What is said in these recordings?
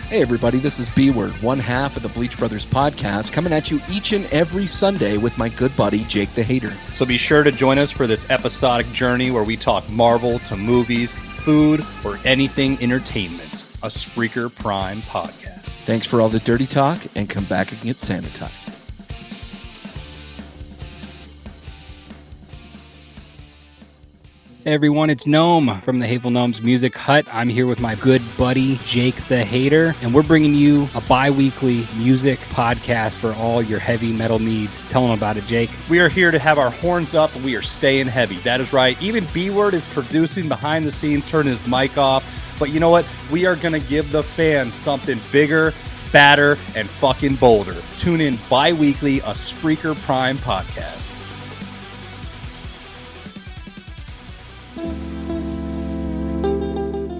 Hey everybody, this is B-Word, one half of the Bleach Brothers podcast, coming at you each and every Sunday with my good buddy, Jake the Hater. So be sure to join us for this episodic journey where we talk Marvel to movies, food, or anything entertainment. A Spreaker Prime podcast. Thanks for all the dirty talk, and come back and get sanitized. Hey everyone, it's Gnome from the Hateful Gnomes Music Hut. I'm here with my good buddy, Jake the Hater, and we're bringing you a bi-weekly music podcast for all your heavy metal needs. Tell them about it, Jake. We are here to have our horns up, and we are staying heavy. That is right. Even B-Word is producing behind the scenes, turning his mic off. But you know what? We are going to give the fans something bigger, badder, and fucking bolder. Tune in bi-weekly, a Spreaker Prime podcast.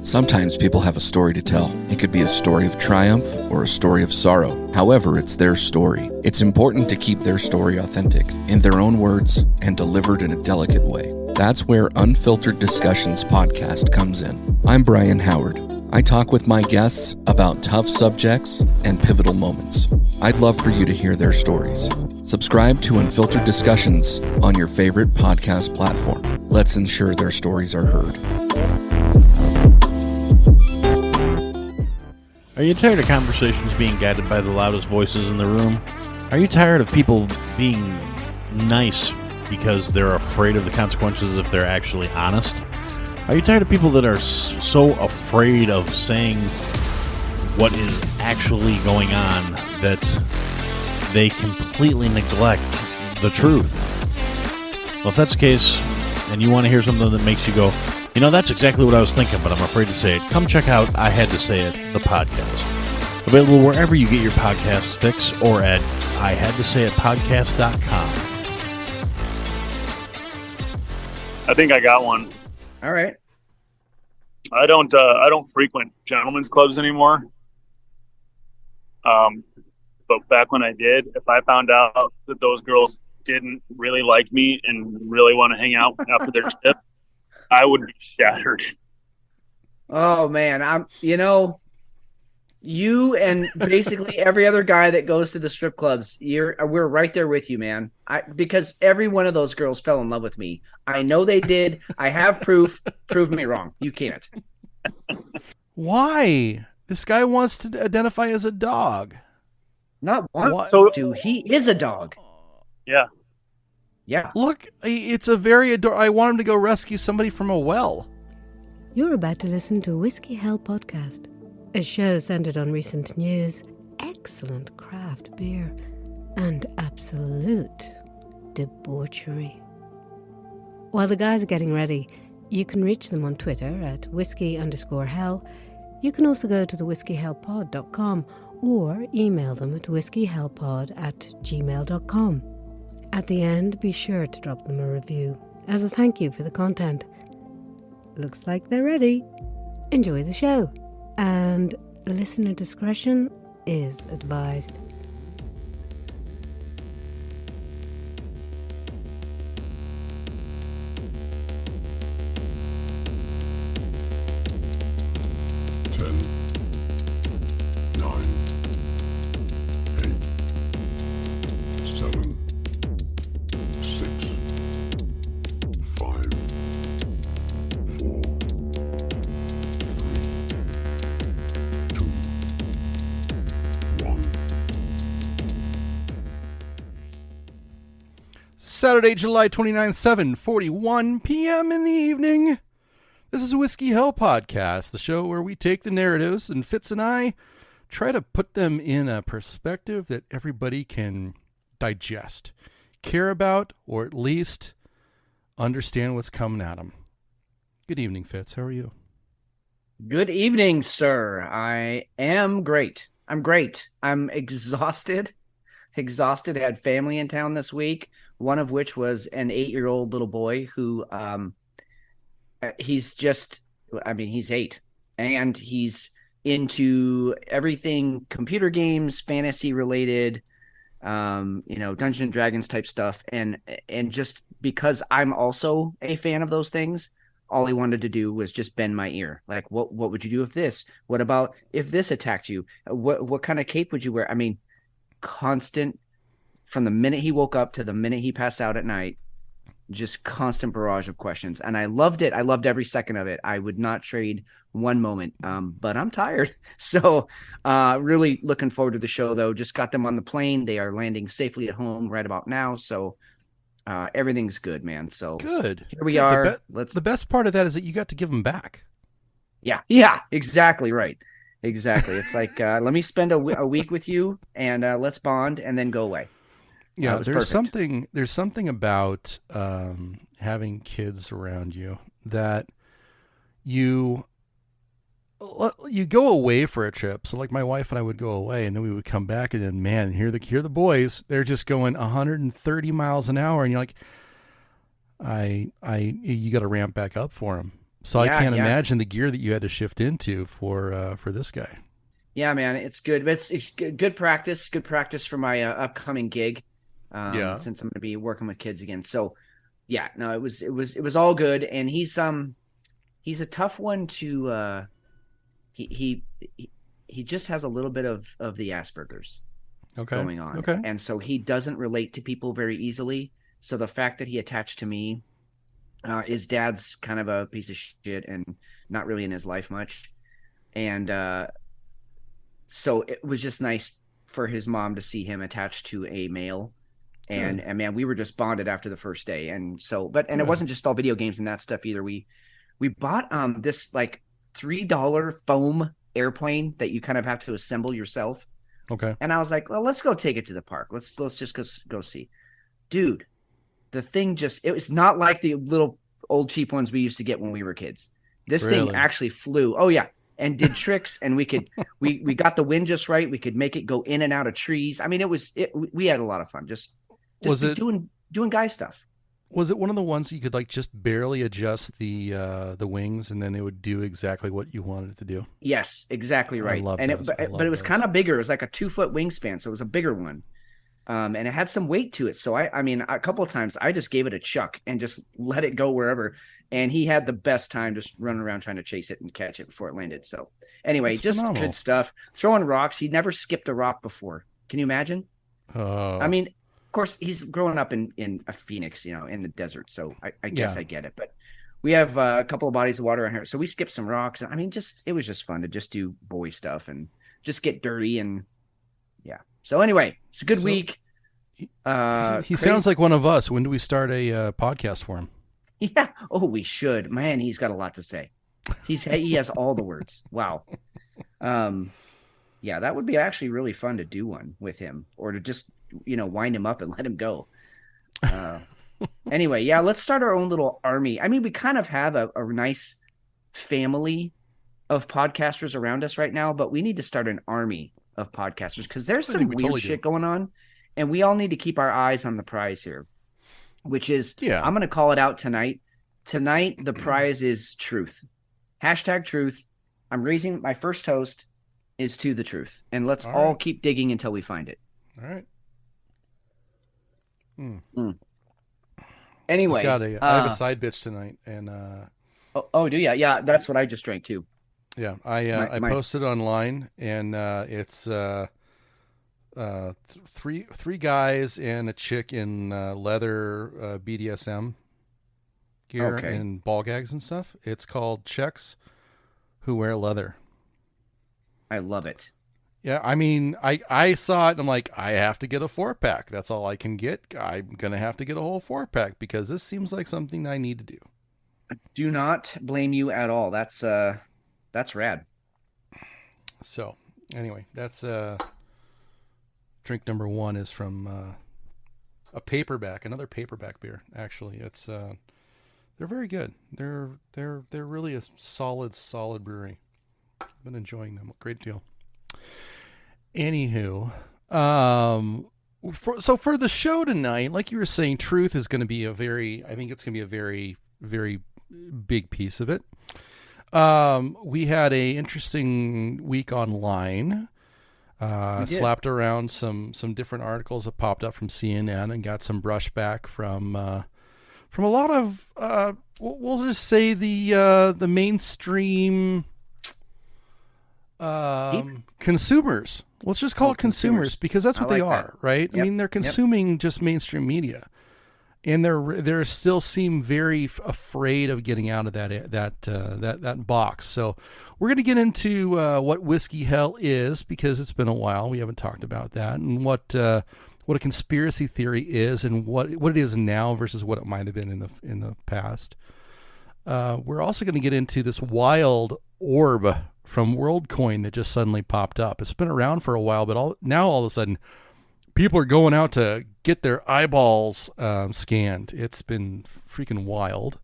Sometimes people have a story to tell. It could be a story of triumph or a story of sorrow. However, it's their story. It's important to keep their story authentic, in their own words, and delivered in a delicate way. That's where Unfiltered Discussions podcast comes in. I'm Brian Howard. I talk with my guests about tough subjects and pivotal moments. I'd love for you to hear their stories. Subscribe to Unfiltered Discussions on your favorite podcast platform. Let's ensure their stories are heard. Are you tired of conversations being guided by the loudest voices in the room? Are you tired of people being nice because they're afraid of the consequences if they're actually honest? Are you tired of people that are so afraid of saying what is actually going on that they completely neglect the truth? Well, if that's the case, and you want to hear something that makes you go, you know, that's exactly what I was thinking, but I'm afraid to say it, come check out I Had to Say It, the podcast. Available wherever you get your podcast fix or at IHadToSayItPodcast.com. I think I got one. All right. I don't frequent gentlemen's clubs anymore. But back when I did, if I found out that those girls didn't really like me and really want to hang out after their shift, I would be shattered. Oh man, you and basically every other guy that goes to the strip clubs, we're right there with you, man. Because every one of those girls fell in love with me. I know they did. I have proof. Prove me wrong. You can't. Why? This guy wants to identify as a dog. Not want to. He is a dog. Yeah. Yeah. Look, it's a very I want him to go rescue somebody from a well. You're about to listen to Whiskey Hell Podcast, a show centered on recent news, excellent craft beer, and absolute debauchery. While the guys are getting ready, you can reach them on Twitter at whiskey_hell. You can also go to the whiskeyhellpod.com or email them at whiskeyhellpod@gmail.com. At the end, be sure to drop them a review as a thank you for the content. Looks like they're ready. Enjoy the show. And listener discretion is advised. Saturday, July 29th, 7:41 p.m. in the evening. This is Whiskey Hell Podcast, the show where we take the narratives and Fitz and I try to put them in a perspective that everybody can digest, care about, or at least understand what's coming at them. Good evening, Fitz. How are you? Good evening, sir. I am great. I'm great. I'm exhausted. I had family in town this week, one of which was an 8-year-old little boy who he's 8, and he's into everything computer games, fantasy related, Dungeons and Dragons type stuff. And just because I'm also a fan of those things, all he wanted to do was just bend my ear. Like, what would you do if this? What about if this attacked you? What kind of cape would you wear? I mean, constant from the minute he woke up to the minute he passed out at night, just constant barrage of questions. And I loved it. I loved every second of it. I would not trade one moment, but I'm tired. So really looking forward to the show, though. Just got them on the plane. They are landing safely at home right about now. So everything's good, man. So good. Here we are. The best part of that is that you got to give them back. Yeah, exactly right. Exactly. It's like, let me spend a week with you and let's bond and then go away. Yeah, there's perfect. something about having kids around you that you go away for a trip. So like my wife and I would go away and then we would come back and then, man, hear the boys, they're just going 130 miles an hour. And you're like, you got to ramp back up for them. So I can't imagine the gear that you had to shift into for this guy. Yeah, man, it's good. It's good practice. Good practice for my upcoming gig. Since I'm going to be working with kids again. So yeah, no, it was all good. And he's a tough one to, he just has a little bit of the Asperger's going on. Okay. And so he doesn't relate to people very easily. So the fact that he attached to me, his dad's kind of a piece of shit and not really in his life much. And, so it was just nice for his mom to see him attached to a male. And man, we were just bonded after the first day. And so, it wasn't just all video games and that stuff either. We bought this like $3 foam airplane that you kind of have to assemble yourself. Okay. And I was like, well, let's go take it to the park. Let's just go see. Dude, the thing it was not like the little old cheap ones we used to get when we were kids. This thing actually flew. Oh yeah. And did tricks, and we got the wind just right. We could make it go in and out of trees. I mean, we had a lot of fun. Just doing guy stuff. Was it one of the ones that you could like just barely adjust the wings, and then it would do exactly what you wanted it to do? Yes, exactly right. I love those. But it was kind of bigger. It was like a 2-foot wingspan, so it was a bigger one. And it had some weight to it. So I mean, a couple of times I just gave it a chuck and just let it go wherever. And he had the best time just running around trying to chase it and catch it before it landed. So anyway, that's just phenomenal. Good stuff. Throwing rocks. He'd never skipped a rock before. Can you imagine? I mean, of course, he's growing up in a Phoenix, in the desert. So I guess I get it. But we have a couple of bodies of water around here. So we skipped some rocks. I mean, it was just fun to just do boy stuff and just get dirty. And yeah. So anyway, it's a good week. He sounds like one of us. When do we start a podcast for him? Yeah. Oh, we should. Man, he's got a lot to say. He has all the words. Wow. Yeah, that would be actually really fun to do one with him, or to just, wind him up and let him go. Anyway, yeah, let's start our own little army. I mean, we kind of have a nice family of podcasters around us right now, but we need to start an army of podcasters because there's some weird shit going on, and we all need to keep our eyes on the prize here. Which is, I'm going to call it out tonight. Tonight, the prize is truth. Hashtag truth. I'm raising my first toast is to the truth. And let's all keep digging until we find it. All right. Anyway. I have a side bitch tonight. And do you? Yeah, that's what I just drank too. Yeah, I posted online, and it's... three guys and a chick in leather BDSM gear and ball gags and stuff. It's called Checks Who Wear Leather. I love it. Yeah, I mean, I saw it and I'm like, I have to get a 4-pack. That's all I can get. I'm gonna have to get a whole 4-pack because this seems like something I need to do. I do not blame you at all. That's rad. So anyway, that's drink number 1 is from a paperback, another paperback beer. Actually, it's they're very good. They're really a solid brewery. I've been enjoying them a great deal. Anywho, for the show tonight, like you were saying, truth is going to be I think it's going to be a very, very big piece of it. We had a interesting week online. Slapped around some different articles that popped up from CNN and got some brushback from a lot of we'll just say the mainstream consumers. Let's just call it consumers because that's what they are, right? Yep. I mean, they're consuming just mainstream media, and they still seem very afraid of getting out of that box. So we're going to get into what Whiskey Hell is because it's been a while. We haven't talked about that, and what a conspiracy theory is, and what it is now versus what it might have been in the past. We're also going to get into this wild orb from Worldcoin that just suddenly popped up. It's been around for a while, but now all of a sudden, people are going out to get their eyeballs scanned. It's been freaking wild.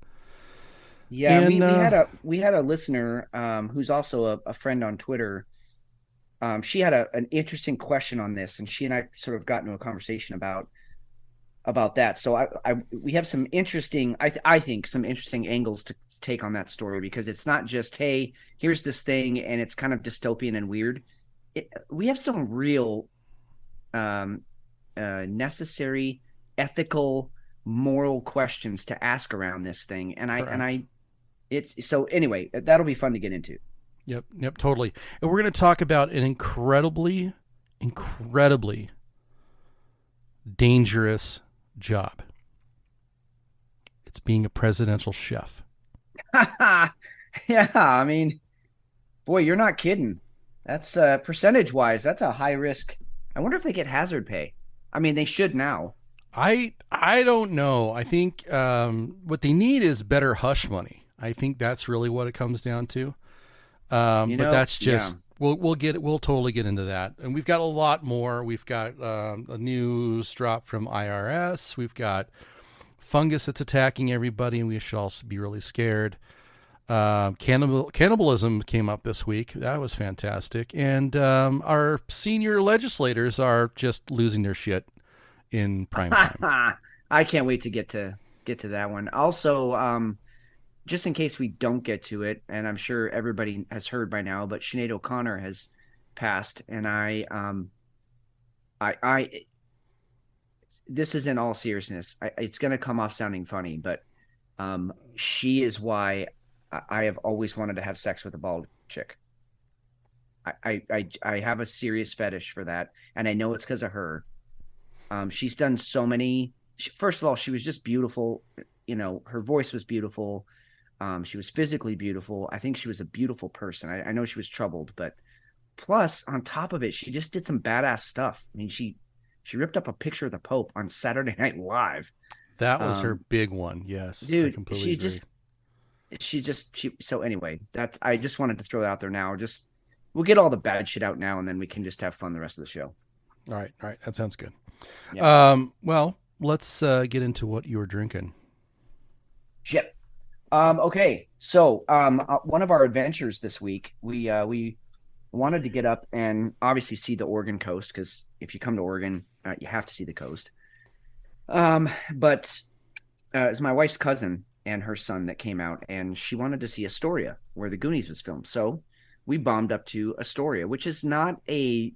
Yeah, and, we had a listener who's also a friend on Twitter. She had an interesting question on this, and she and I sort of got into a conversation about that. So we have some interesting, I think some interesting angles to take on that story, because it's not just, hey, here's this thing and it's kind of dystopian and weird. We have some real necessary ethical, moral questions to ask around this thing. So anyway, that'll be fun to get into. Yep, totally. And we're going to talk about an incredibly dangerous job. It's being a presidential chef. Yeah, I mean, boy, you're not kidding. That's percentage wise, that's a high risk. I wonder if they get hazard pay. I mean, they should now. I don't know. I think what they need is better hush money. I think that's really what it comes down to. But that's just we'll totally get into that. And we've got a lot more. We've got a news drop from IRS. We've got fungus that's attacking everybody, and we should also be really scared. Cannibalism came up this week. That was fantastic. And our senior legislators are just losing their shit in prime time. I can't wait to get to that one. Also, just in case we don't get to it, and I'm sure everybody has heard by now, but Sinead O'Connor has passed, and I this is in all seriousness. It's going to come off sounding funny, but she is why I have always wanted to have sex with a bald chick. I have a serious fetish for that, and I know it's because of her. She's done so many. First of all, she was just beautiful. You know, her voice was beautiful. She was physically beautiful. I think she was a beautiful person. I know she was troubled, but plus on top of it, she just did some badass stuff. I mean, she ripped up a picture of the Pope on Saturday Night Live. That was her big one. Yes, dude. I completely agree. So anyway, I just wanted to throw it out there now. We'll get all the bad shit out now, and then we can just have fun the rest of the show. All right. That sounds good. Yeah. Well, let's get into what you were drinking. Shit. Okay. So, one of our adventures this week, we wanted to get up and obviously see the Oregon coast, because if you come to Oregon, you have to see the coast. But it's my wife's cousin and her son that came out, and she wanted to see Astoria, where the Goonies was filmed. So we bombed up to Astoria, which is not a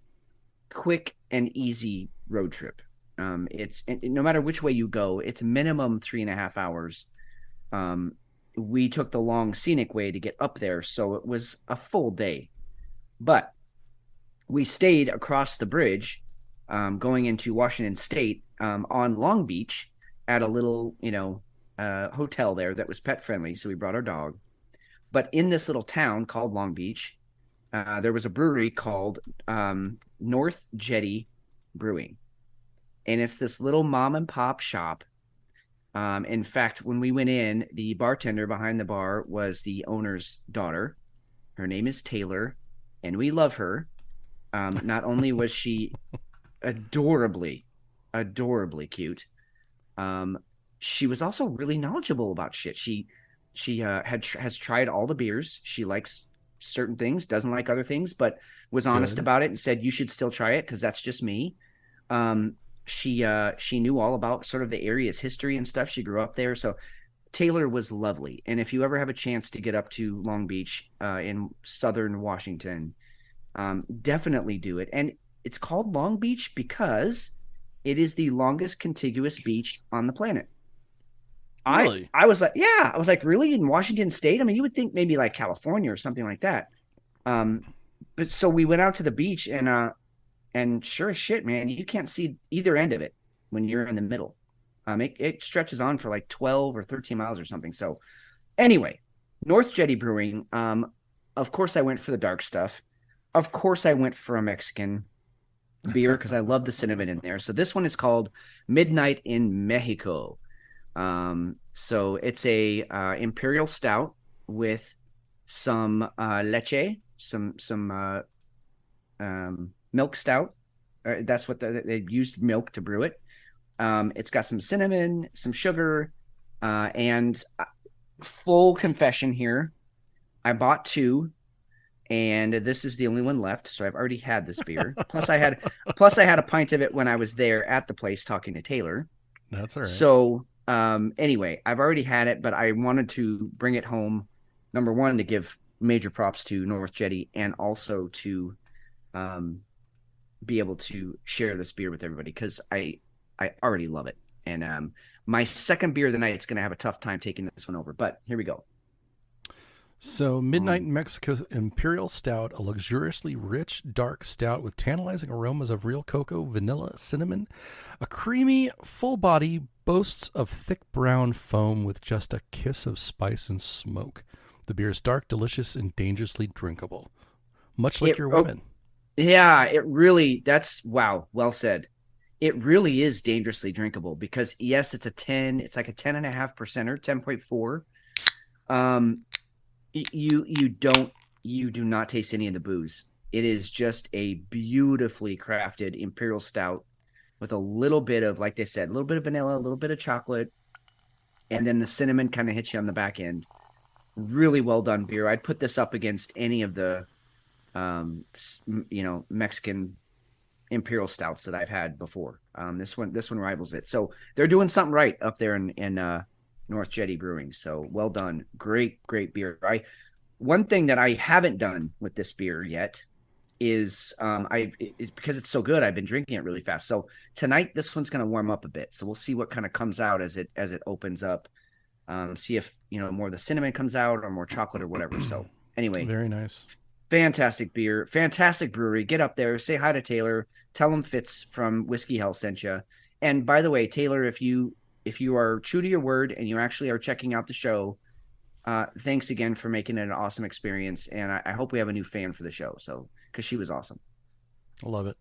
quick and easy road trip. It's no matter which way you go, it's minimum 3.5 hours. We took the long scenic way to get up there, so it was a full day. But we stayed across the bridge, going into Washington State, on Long Beach at a little, hotel there that was pet friendly. So we brought our dog. But in this little town called Long Beach, there was a brewery called North Jetty Brewing. And it's this little mom and pop shop. In fact, when we went in, the bartender behind the bar was the owner's daughter. Her name is Taylor, and we love her. Not only was she adorably cute, she was also really knowledgeable about shit. She has tried all the beers. She likes certain things, doesn't like other things, but was honest about it and said, you should still try it because that's just me. She knew all about sort of the area's history and stuff. She grew up there. So Taylor was lovely. And if you ever have a chance to get up to Long Beach in southern Washington, definitely do it. And it's called Long Beach because it is the longest contiguous beach on the planet. Really? I was like, yeah, I was like, really, in Washington State? I mean, you would think maybe like California or something like that. But so we went out to the beach, and sure as shit, man, you can't see either end of it when you're in the middle. It stretches on for like 12 or 13 miles or something. So anyway, North Jetty Brewing. Of course I went for the dark stuff. Of course I went for a Mexican beer because I love the cinnamon in there. So this one is called Midnight in Mexico. So it's a imperial stout with some leche, some milk stout. That's what they used, milk to brew it. It's got some cinnamon, some sugar, and full confession here, I bought 2, and this is the only one left. So I've already had this beer. Plus I had a pint of it when I was there at the place talking to Taylor. That's all right. So anyway, I've already had it, but I wanted to bring it home. Number one, to give major props to North Jetty, and also to be able to share this beer with everybody, because I already love it. And my second beer of the night is going to have a tough time taking this one over, but here we go. So Midnight in Mexico Imperial Stout, a luxuriously rich, dark stout with tantalizing aromas of real cocoa, vanilla, cinnamon. A creamy, full body, boasts of thick brown foam with just a kiss of spice and smoke. The beer is dark, delicious, and dangerously drinkable. Much like your women. Yeah, it really, wow, well said. It really is dangerously drinkable because, yes, it's like a 10.5%, 10.4. You do not taste any of the booze. It is just a beautifully crafted imperial stout with a little bit of, like they said, a little bit of vanilla, a little bit of chocolate, and then the cinnamon kind of hits you on the back end. Really well done beer. I'd put this up against any of the Mexican imperial stouts that I've had before. This one rivals it. So they're doing something right up there in North Jetty Brewing. So well done. Great beer. One thing that I haven't done with this beer yet is because it's so good, I've been drinking it really fast. So tonight this one's going to warm up a bit. So we'll see what kind of comes out as it opens up. See if more of the cinnamon comes out or more chocolate or whatever. So anyway, very nice. Fantastic beer, fantastic brewery. Get up there, say hi to Taylor, tell him Fitz from Whiskey Hell sent you. And by the way, Taylor, if you are true to your word and you actually are checking out the show, thanks again for making it an awesome experience. And I hope we have a new fan for the show. So, because she was awesome. I love it.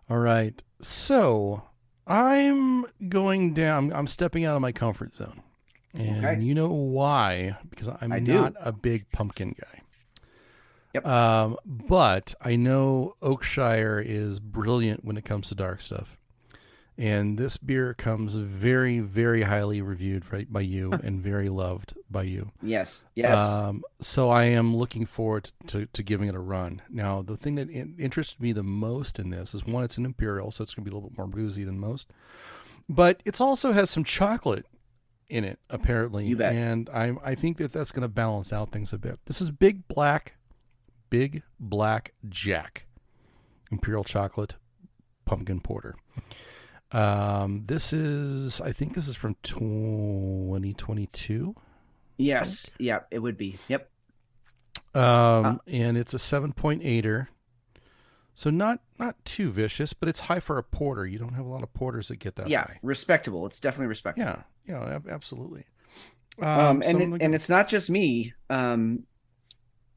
All right. So I'm going down. I'm stepping out of my comfort zone. And you know why? Because I'm not a big pumpkin guy. Yep. But I know Oakshire is brilliant when it comes to dark stuff. And this beer comes very, very highly reviewed right by you and very loved by you. Yes. So I am looking forward to giving it a run. Now, the thing that interests me the most in this is, one, it's an imperial, so it's going to be a little bit more boozy than most. But it also has some chocolate in it, apparently. You bet. And I think that's going to balance out things a bit. This is Big Black Jack Imperial Chocolate Pumpkin Porter. I think this is from 2022. Yes. Yeah, it would be. Yep. And it's a 7.8er. So not too vicious, but it's high for a porter. You don't have a lot of porters that get that high. Yeah, respectable. It's definitely respectable. Yeah, absolutely. And it's not just me.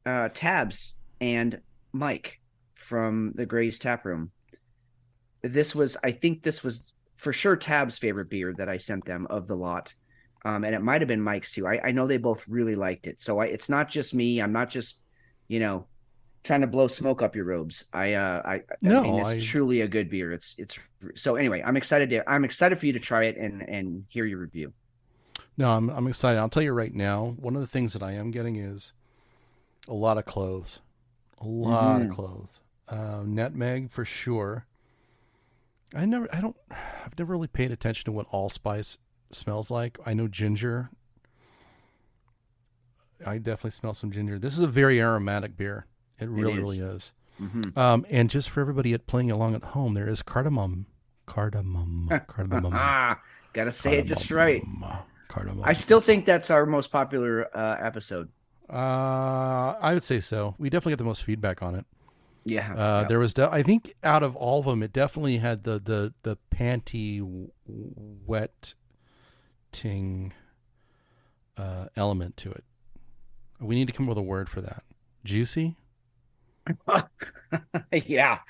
Tabs and Mike from the Gray's Tap Room. I think this was for sure Tab's favorite beer that I sent them of the lot. And it might've been Mike's too. I know they both really liked it. So it's not just me. I'm not just, trying to blow smoke up your robes. It's truly a good beer. It's so anyway, I'm excited for you to try it and hear your review. No, I'm excited. I'll tell you right now, one of the things that I am getting is a lot of clothes. Of clothes. Nutmeg for sure. I've never really paid attention to what allspice smells like. I know ginger. I definitely smell some ginger. This is a very aromatic beer. It really is. Mm-hmm. And just for everybody playing along at home, there is cardamom Cardamom. Gotta say it just right. Cardamom. I still think that's our most popular episode. I would say so. We definitely get the most feedback on it. Yeah. There was, I think, out of all of them, it definitely had the panty wetting element to it. We need to come up with a word for that. Juicy. Yeah,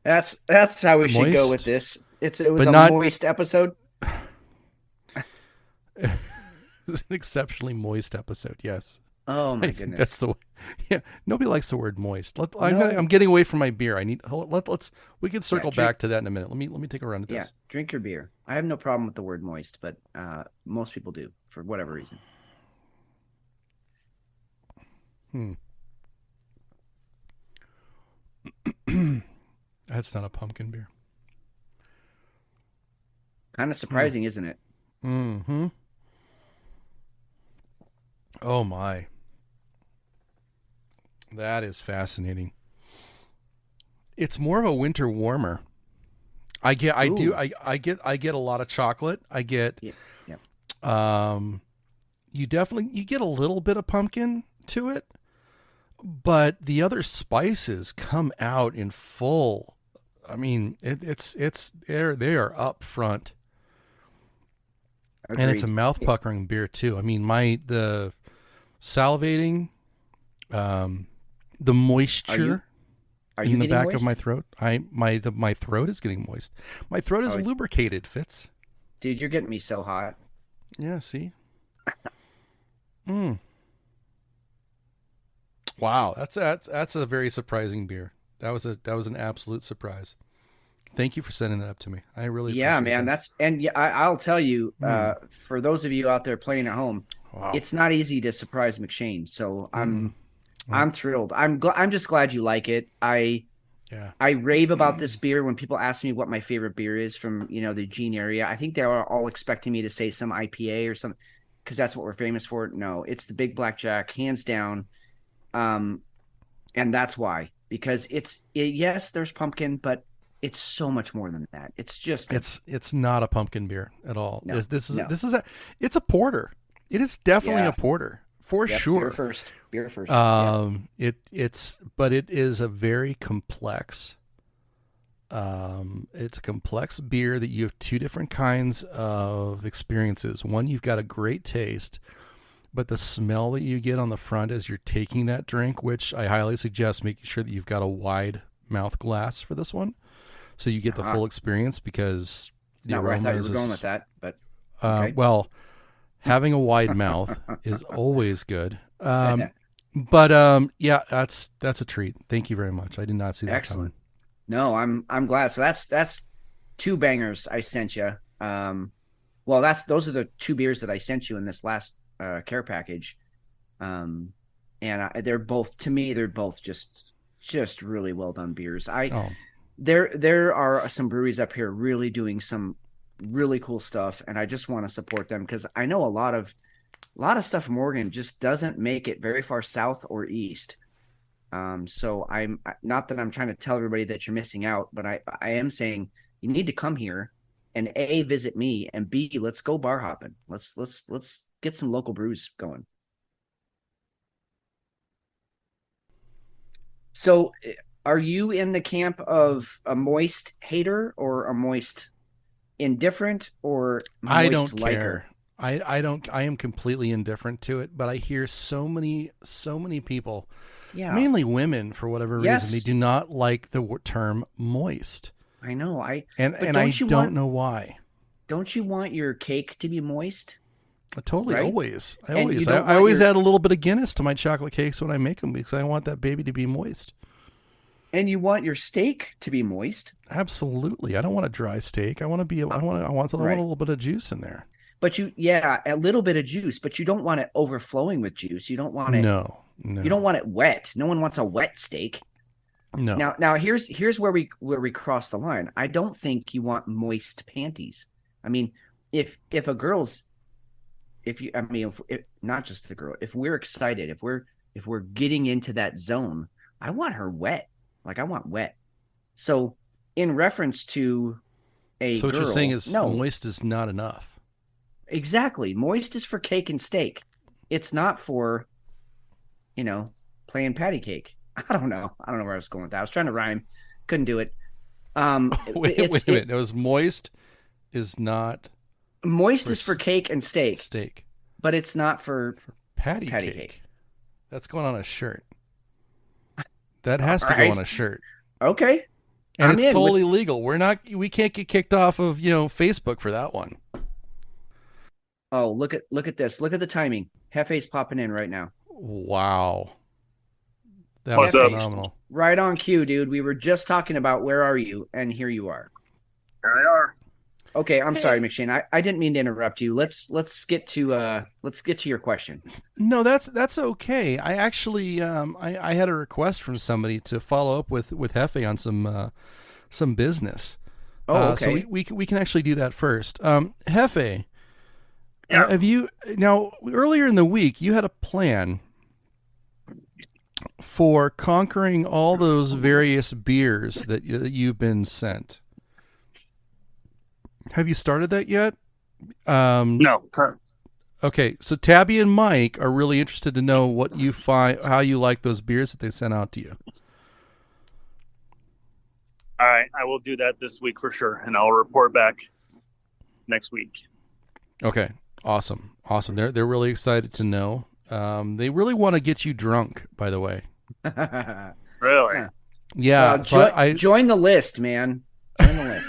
that's how we should go with this. It was moist episode. It's an exceptionally moist episode. Yes. Oh my goodness. That's the way. Yeah. Nobody likes the word moist. I'm getting away from my beer. We can circle back to that in a minute. Let me take a run at this. Yeah. Drink your beer. I have no problem with the word moist, but most people do for whatever reason. That's not a pumpkin beer. Kind of surprising, isn't it? Mm-hmm. Oh my. That is fascinating. It's more of a winter warmer. I get a lot of chocolate. I get you get a little bit of pumpkin to it, but the other spices come out in full. I mean, they are up front. Agreed. And it's a mouth puckering beer too. I mean, the salivating, the moisture in the back of my throat. My throat is getting moist. My throat is lubricated, Fitz. Dude, you're getting me so hot. Yeah, see? Wow, that's a very surprising beer. That was an absolute surprise. Thank you for sending that up to me. I really appreciate man. that. I'll tell you, for those of you out there playing at home, it's not easy to surprise McShane. So I'm thrilled. I'm just glad you like it. I rave about this beer when people ask me what my favorite beer is from the Gene area. I think they are all expecting me to say some IPA or something because that's what we're famous for. No, it's the Big Blackjack, hands down. And that's why, because yes, there's pumpkin, but it's so much more than that. It's just it's not a pumpkin beer at all. No, it's a porter. It is definitely a porter for sure. Beer first. But it is a very complex. It's a complex beer that you have two different kinds of experiences. One, you've got a great taste, but the smell that you get on the front as you're taking that drink, which I highly suggest making sure that you've got a wide mouth glass for this one, so you get the full experience. Because it's not where I thought you were going with that, but okay. Well, having a wide mouth is always good. But that's a treat. Thank you very much. I did not see that Excellent. Coming. No, I'm glad. So that's two bangers I sent you. Those are the two beers that I sent you in this last care package. They're both, to me, they're both just really well done beers. There are some breweries up here really doing some really cool stuff, and I just want to support them because I know a lot of stuff from Oregon just doesn't make it very far south or east. So I'm not that I'm trying to tell everybody that you're missing out, but I am saying you need to come here and A, visit me, and B, let's go bar hopping. Let's get some local brews going. So are you in the camp of a moist hater or a moist indifferent or moist I don't liker? care. I am completely indifferent to it, but I hear so many people, mainly women for whatever reason, they do not like the term moist. I know. I don't know why. Don't you want your cake to be moist? Totally, right? Always. I always add a little bit of Guinness to my chocolate cakes when I make them because I want that baby to be moist. And you want your steak to be moist? Absolutely. I don't want a dry steak. I want a little bit of juice in there. But a little bit of juice, but you don't want it overflowing with juice. You don't want it. No. You don't want it wet. No one wants a wet steak. No. Now here's where we cross the line. I don't think you want moist panties. I mean, if not just the girl, if we're excited, if we're getting into that zone, I want her wet. Like I want wet. So in reference to a So what girl. you're saying is no, moist is not enough. exactly. Moist is for cake and steak. It's not for, playing patty cake. I don't know where I was going with that. I was trying to rhyme, couldn't do it. Wait a minute. It was moist is not Moist is for cake and steak, but it's not for patty cake. That's going on a shirt. That has to right. go on a shirt. Okay. And I'm it's in totally legal. We can't get kicked off of, Facebook for that one. Oh, look at this. Look at the timing. Jefe's popping in right now. Wow. That What's was up? phenomenal. Right on cue, dude. We were just talking about where are you, and here you are. There they are. Okay, I'm sorry, McShane. I didn't mean to interrupt you. Let's get to your question. No, that's okay. I actually I had a request from somebody to follow up with Jefe on some business. Oh, okay. So we can actually do that first. Jefe, Yeah. have you now earlier in the week you had a plan for conquering all those various beers that you've been sent. Have you started that yet? No. Okay, so Tabby and Mike are really interested to know what you find, how you like those beers that they sent out to you. All right, I will do that this week for sure, and I'll report back next week. Okay, awesome. They're really excited to know. They really want to get you drunk, by the way. Really? Yeah. Well, So I join the list, man. Join the list.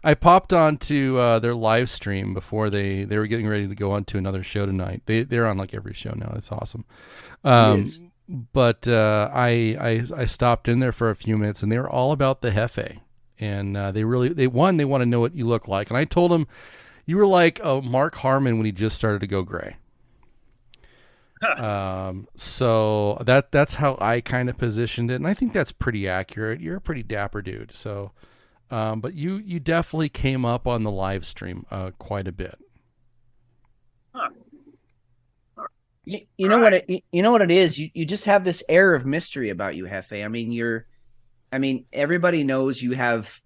I popped onto their live stream before they were getting ready to go on to another show tonight. They're on like every show now. It's awesome. But I stopped in there for a few minutes, and they were all about the Jefe, and they want to know what you look like. And I told them you were like Mark Harmon when he just started to go gray. So that's how I kind of positioned it, and I think that's pretty accurate. You're a pretty dapper dude. So, but you definitely came up on the live stream quite a bit. Huh. You know what it is. You just have this air of mystery about you, Jefe. I mean, everybody knows you have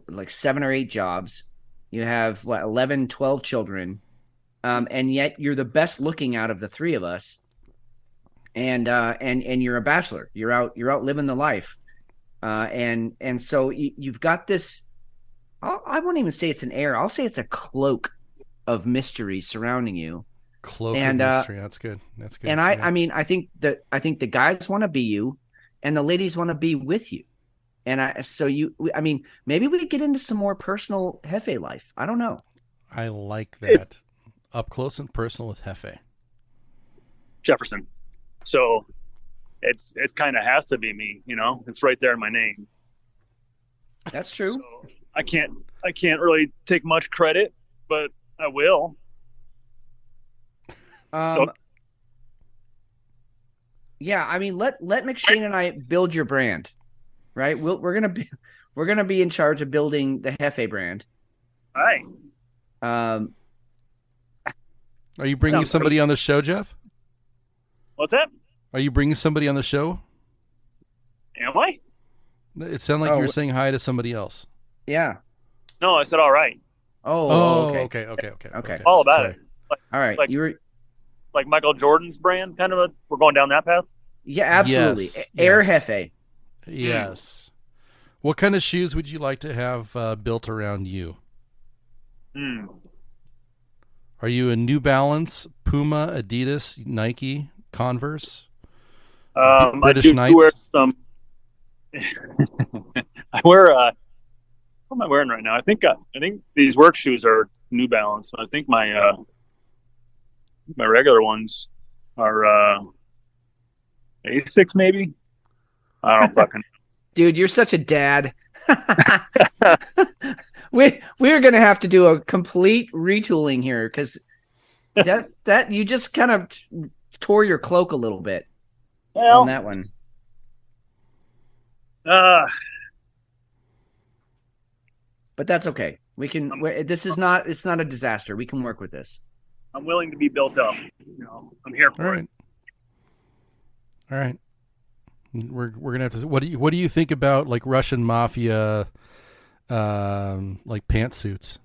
like 7 or 8 jobs. You have 11, 12 children. And yet you're the best looking out of the 3 of us. And you're a bachelor. You're out living the life. And so you've got this, I won't even say it's an air. I'll say it's a cloak of mystery surrounding you. Cloak of mystery. That's good. And I mean, I think the guys want to be you and the ladies want to be with you. And maybe we could get into some more personal Jefe life. I don't know. I like that. Up close and personal with Jefe. Jefferson. So it's kind of has to be me, it's right there in my name. That's true. So I can't really take much credit, but I will. Yeah, I mean, let McShane and I build your brand, right? We're gonna be in charge of building the Jefe brand. All right. Are you bringing somebody on the show, Jeff? What's that? Are you bringing somebody on the show? Am I? It sounded like you were saying hi to somebody else. Yeah. No, I said all right. Okay. Okay. All about it. All right. Like, you were like Michael Jordan's brand, kind of we're going down that path. Yeah, absolutely. Yes, Air yes. Jefe. Yes. What kind of shoes would you like to have built around you? Are you a New Balance, Puma, Adidas, Nike, Converse? British I do Knights? wear some. I wear. What am I wearing right now? I think these work shoes are New Balance. I think my regular ones are Asics, maybe. I don't fucking. Dude, you're such a dad. We're gonna have to do a complete retooling here because that you just kind of tore your cloak a little bit on that one. But that's okay. We can. It's not a disaster. We can work with this. I'm willing to be built up. I'm here for it. All right. We're gonna have to. What do you think about like Russian mafia Like pantsuits.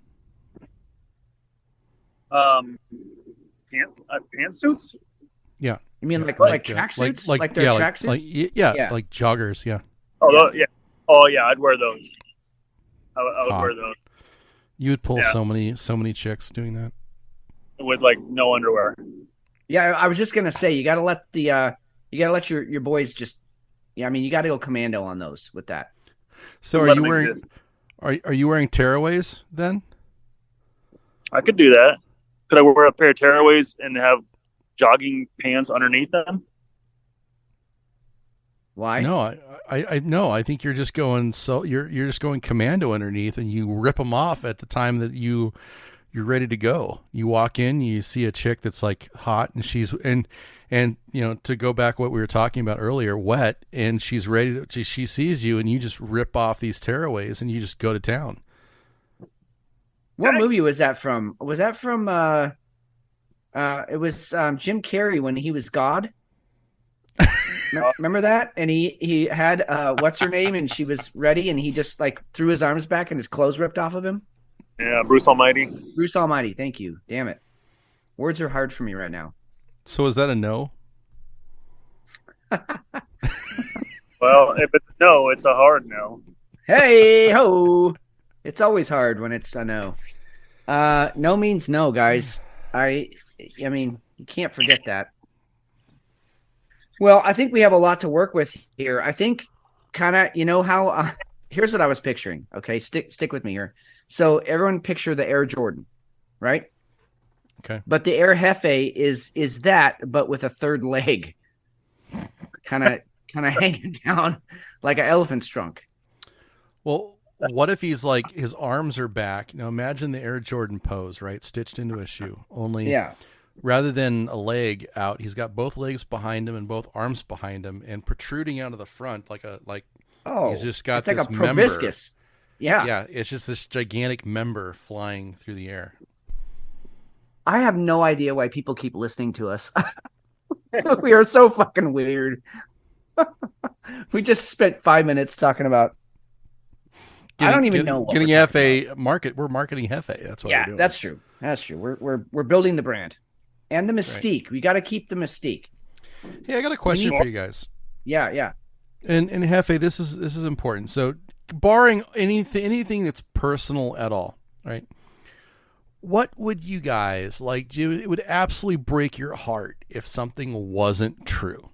Pantsuits? Yeah. You mean like tracksuits? Like their tracksuits? Yeah, like joggers. Yeah. Yeah. Oh yeah, I'd wear those. I would wear those You would pull so many chicks doing that with like no underwear. Yeah, I was just gonna say you gotta let your boys just. Yeah, I mean you got to go commando on those with that. So are you wearing tearaways then? I could do that. Could I wear a pair of tearaways and have jogging pants underneath them? Why? No, I think you're just going you're just going commando underneath, and you rip them off at the time that you're ready to go. You walk in, you see a chick that's like hot, and she's and to go back what we were talking about earlier, wet, and she's ready to, she sees you, and you just rip off these tearaways and you just go to town. What movie was that from? Was that from it was Jim Carrey when he was God? Remember that? And he had what's her name, and she was ready, and he just like threw his arms back and his clothes ripped off of him. Yeah, Bruce Almighty. Bruce Almighty, thank you. Damn it. Words are hard for me right now. So is that a no? Well, if it's a no, it's a hard no. Hey ho. It's always hard when it's a no. No means no, guys. I mean, you can't forget that. Well, I think we have a lot to work with here. I think kind of, how here's what I was picturing. Okay, stick with me here. So everyone picture the Air Jordan, right? Okay. But the Air Jefe is that, but with a third leg, kind of hanging down like an elephant's trunk. Well, what if he's like his arms are back? Now imagine the Air Jordan pose, right? Stitched into a shoe. Only rather than a leg out, he's got both legs behind him and both arms behind him and protruding out of the front he's just got this like a proboscis. Yeah. Yeah, it's just this gigantic member flying through the air. I have no idea why people keep listening to us. We are so fucking weird. We just spent 5 minutes talking about I don't even know what getting Jefe market. We're marketing Jefe. That's what we're doing. That's true. That's true. We're building the brand and the mystique. Right. We got to keep the mystique. Hey, I got a question for you guys. Yeah. And Jefe, this is important. So, barring anything that's personal at all, right? What would you guys like? It would absolutely break your heart if something wasn't true.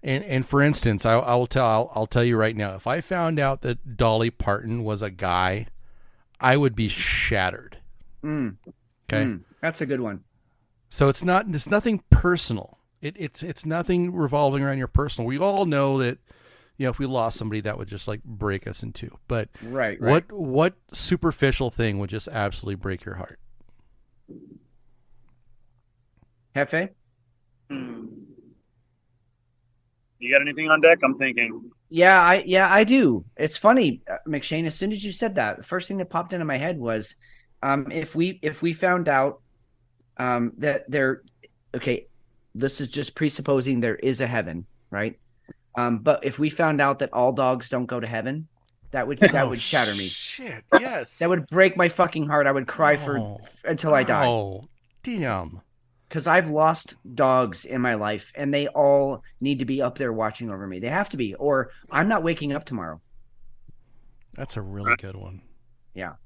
And for instance, I'll tell you right now, if I found out that Dolly Parton was a guy, I would be shattered. Okay, that's a good one. So it's nothing personal. It's nothing revolving around your personal. We all know that, if we lost somebody, that would just like break us in two. But right. What superficial thing would just absolutely break your heart? Jefe? You got anything on deck? I'm thinking. Yeah, I do. It's funny, McShane. As soon as you said that, the first thing that popped into my head was, if we found out that there, okay, this is just presupposing there is a heaven, right? But if we found out that all dogs don't go to heaven, that would shatter me. Shit, yes. That would break my fucking heart. I would cry until I die. Oh, damn. Because I've lost dogs in my life, and they all need to be up there watching over me. They have to be, or I'm not waking up tomorrow. That's a really good one. Yeah.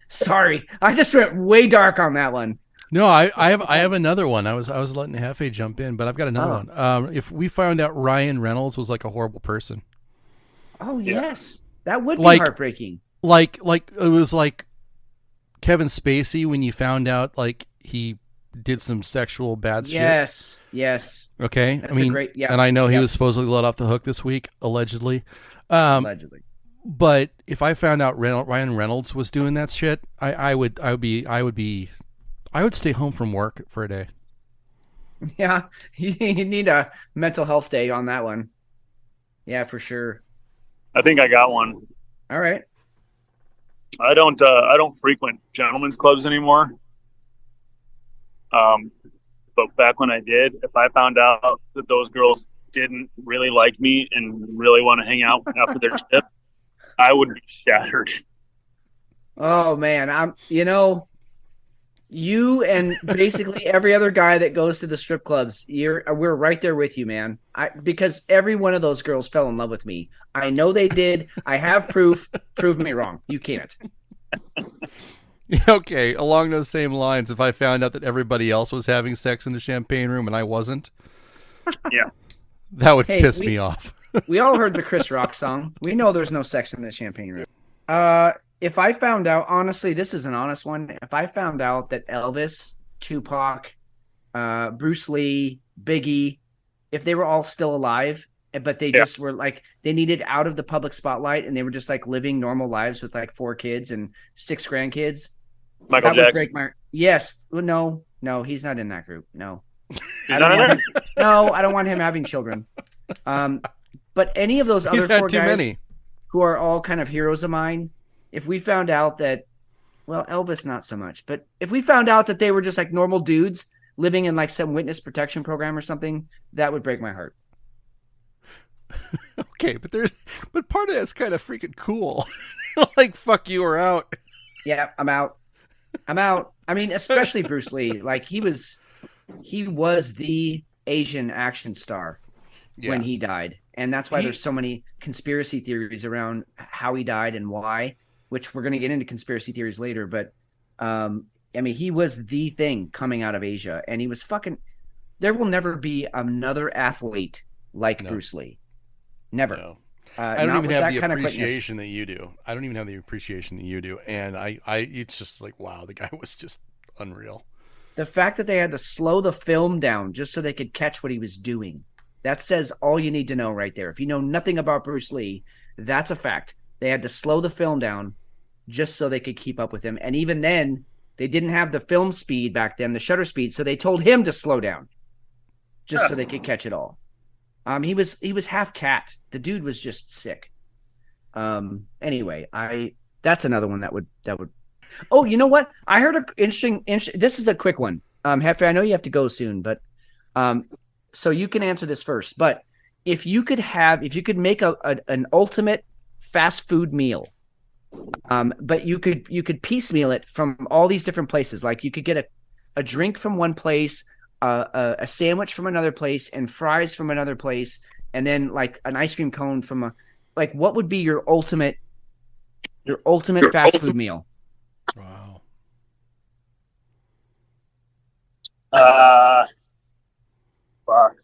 Sorry, I just went way dark on that one. No, I have another one. I was letting Jefe jump in, but I've got another one. If we found out Ryan Reynolds was like a horrible person. Oh yes, that would be heartbreaking. Like it was like Kevin Spacey when you found out like he did some sexual bad shit. Yes. Okay, that's great. Yeah, and I know he was supposedly let off the hook this week, allegedly. Allegedly. But if I found out Ryan Reynolds was doing that shit, I would stay home from work for a day. Yeah, you need a mental health day on that one. Yeah, for sure. I think I got one. All right. I don't frequent gentlemen's clubs anymore. But back when I did, if I found out that those girls didn't really like me and really want to hang out after their shift, I would be shattered. Oh man, you and basically every other guy that goes to the strip clubs, we're right there with you, man. Because every one of those girls fell in love with me. I know they did. I have proof. Prove me wrong. You can't. Okay, along those same lines, if I found out that everybody else was having sex in the champagne room and I wasn't, yeah, that would piss me off. We all heard the Chris Rock song. We know there's no sex in the champagne room. If I found out, honestly, this is an honest one. If I found out that Elvis, Tupac, Bruce Lee, Biggie, if they were all still alive, but they just were like, they needed out of the public spotlight and they were just like living normal lives with like 4 kids and 6 grandkids. Michael Jackson. Yes. No, he's not in that group. No. He's not in there? No, I don't want him having children. But any of those other 4 guys who are all kind of heroes of mine, if we found out that, well, Elvis, not so much, but if we found out that they were just like normal dudes living in like some witness protection program or something, that would break my heart. Okay, but part of that's kind of freaking cool. Like, fuck you, or out. Yeah, I'm out. I mean, especially Bruce Lee. Like he was the Asian action star when he died. And that's why there's so many conspiracy theories around how he died and why, which we're going to get into conspiracy theories later. But, I mean, he was the thing coming out of Asia, and he was there will never be another athlete like Bruce Lee. Never. No. I don't even have the appreciation that you do. And it's just like, wow, the guy was just unreal. The fact that they had to slow the film down just so they could catch what he was doing. That says all you need to know right there. If you know nothing about Bruce Lee, that's a fact. They had to slow the film down just so they could keep up with him. And even then, they didn't have the film speed back then, the shutter speed, so they told him to slow down just so they could catch it all. He was half cat. The dude was just sick. Anyway, that's another one that would. Oh, you know what? I heard an interesting. This is a quick one. Jefe, I know you have to go soon, but so you can answer this first. But if you could make an ultimate fast food meal, but you could piecemeal it from all these different places. Like you could get a drink from one place, a sandwich from another place, and fries from another place, and then like an ice cream cone from what would be your ultimate fast food meal? Wow. Fuck.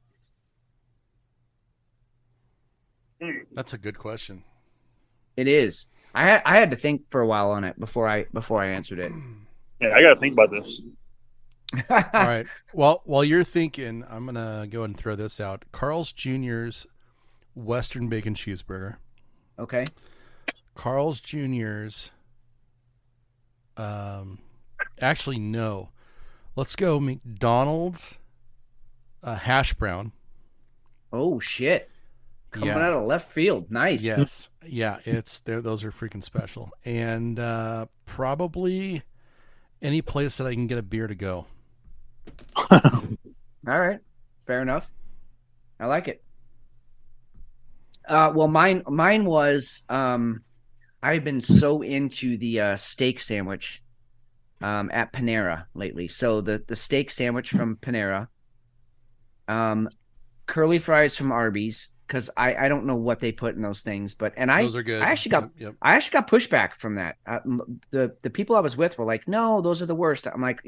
That's a good question. It is. I had to think for a while on it before I answered it. Yeah, I got to think about this. All right. Well, while you're thinking, I'm going to go ahead and throw this out. Carl's Jr.'s Western Bacon Cheeseburger. Okay. Carl's Jr.'s actually, no. Let's go McDonald's hash brown. Oh, shit. Coming out of left field. Nice. Yes. Yeah, those are freaking special. And probably any place that I can get a beer to go. All right. Fair enough. I like it. Well, mine was I've been so into the steak sandwich at Panera lately. So the steak sandwich from Panera, curly fries from Arby's, because I don't know what they put in those things, those are good. I actually got pushback from that. The people I was with were like, "No, those are the worst." I'm like,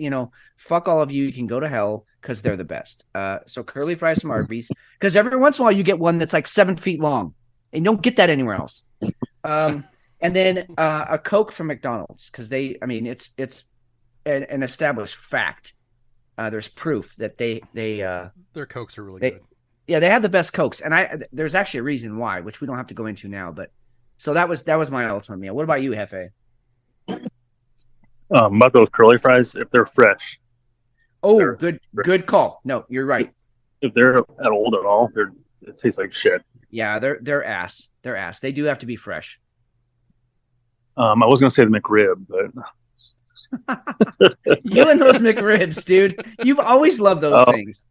fuck all of you. You can go to hell because they're the best. So curly fries from Arby's, because every once in a while you get one that's like 7 feet long, and you don't get that anywhere else. And then a Coke from McDonald's, because it's an established fact. There's proof that their Cokes are really good. Yeah, they have the best Cokes, and there's actually a reason why, which we don't have to go into now. But so that was my ultimate meal. What about you, Jefe? About those curly fries, if they're fresh. Oh, good call. No, you're right. If they're at old at all, it tastes like shit. Yeah, they're ass. They're ass. They do have to be fresh. I was gonna say the McRib, but you and those McRibs, dude. You've always loved those things.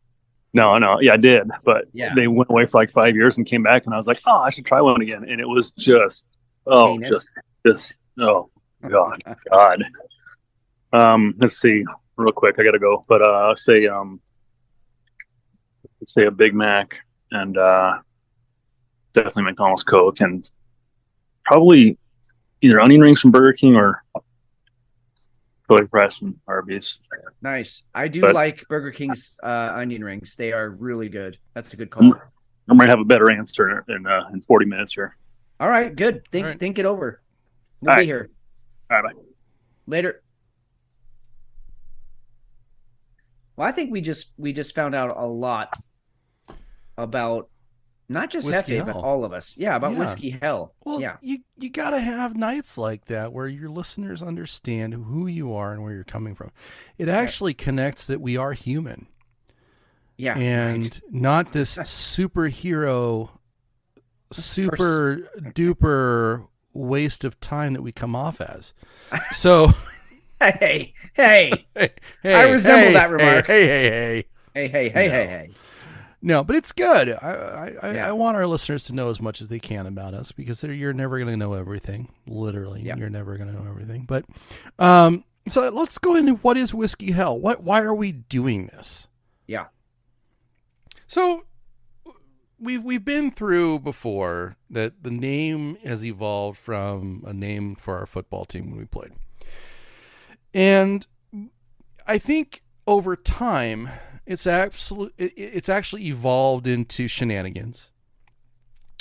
No, yeah, I did, but Yeah. they went away for like 5 years and came back, and I was like, oh, I should try one again, and it was just, Heinous. oh God. Let's see, real quick, I gotta go, but say a Big Mac and definitely McDonald's Coke, and probably either onion rings from Burger King or Chili Fries from Arby's. Nice. I do But- like Burger King's onion rings. They are really good. That's a good call. I might have a better answer in 40 minutes here. All right, good. Think it over. We'll All be right. here All right, bye. later. Well, I think we just found out a lot about not just Whiskey Jefe, but Hell. all of us. Yeah, about Yeah. Whiskey Hell. Well, yeah. you got to have nights like that where your listeners understand who you are and where you're coming from. It actually connects that we are human. Yeah. And right. not this superhero, super duper waste of time that we come off as. So, Hey, hey, I resemble that remark. Hey. Hey. No, but it's good. I want our listeners to know as much as they can about us because you're never going to know everything. Literally, you're never going to know everything. But so let's go into what is Whiskey Hell. Why are we doing this? Yeah. So we've been through before that the name has evolved from a name for our football team when we played, and I think over time. It's actually evolved into shenanigans,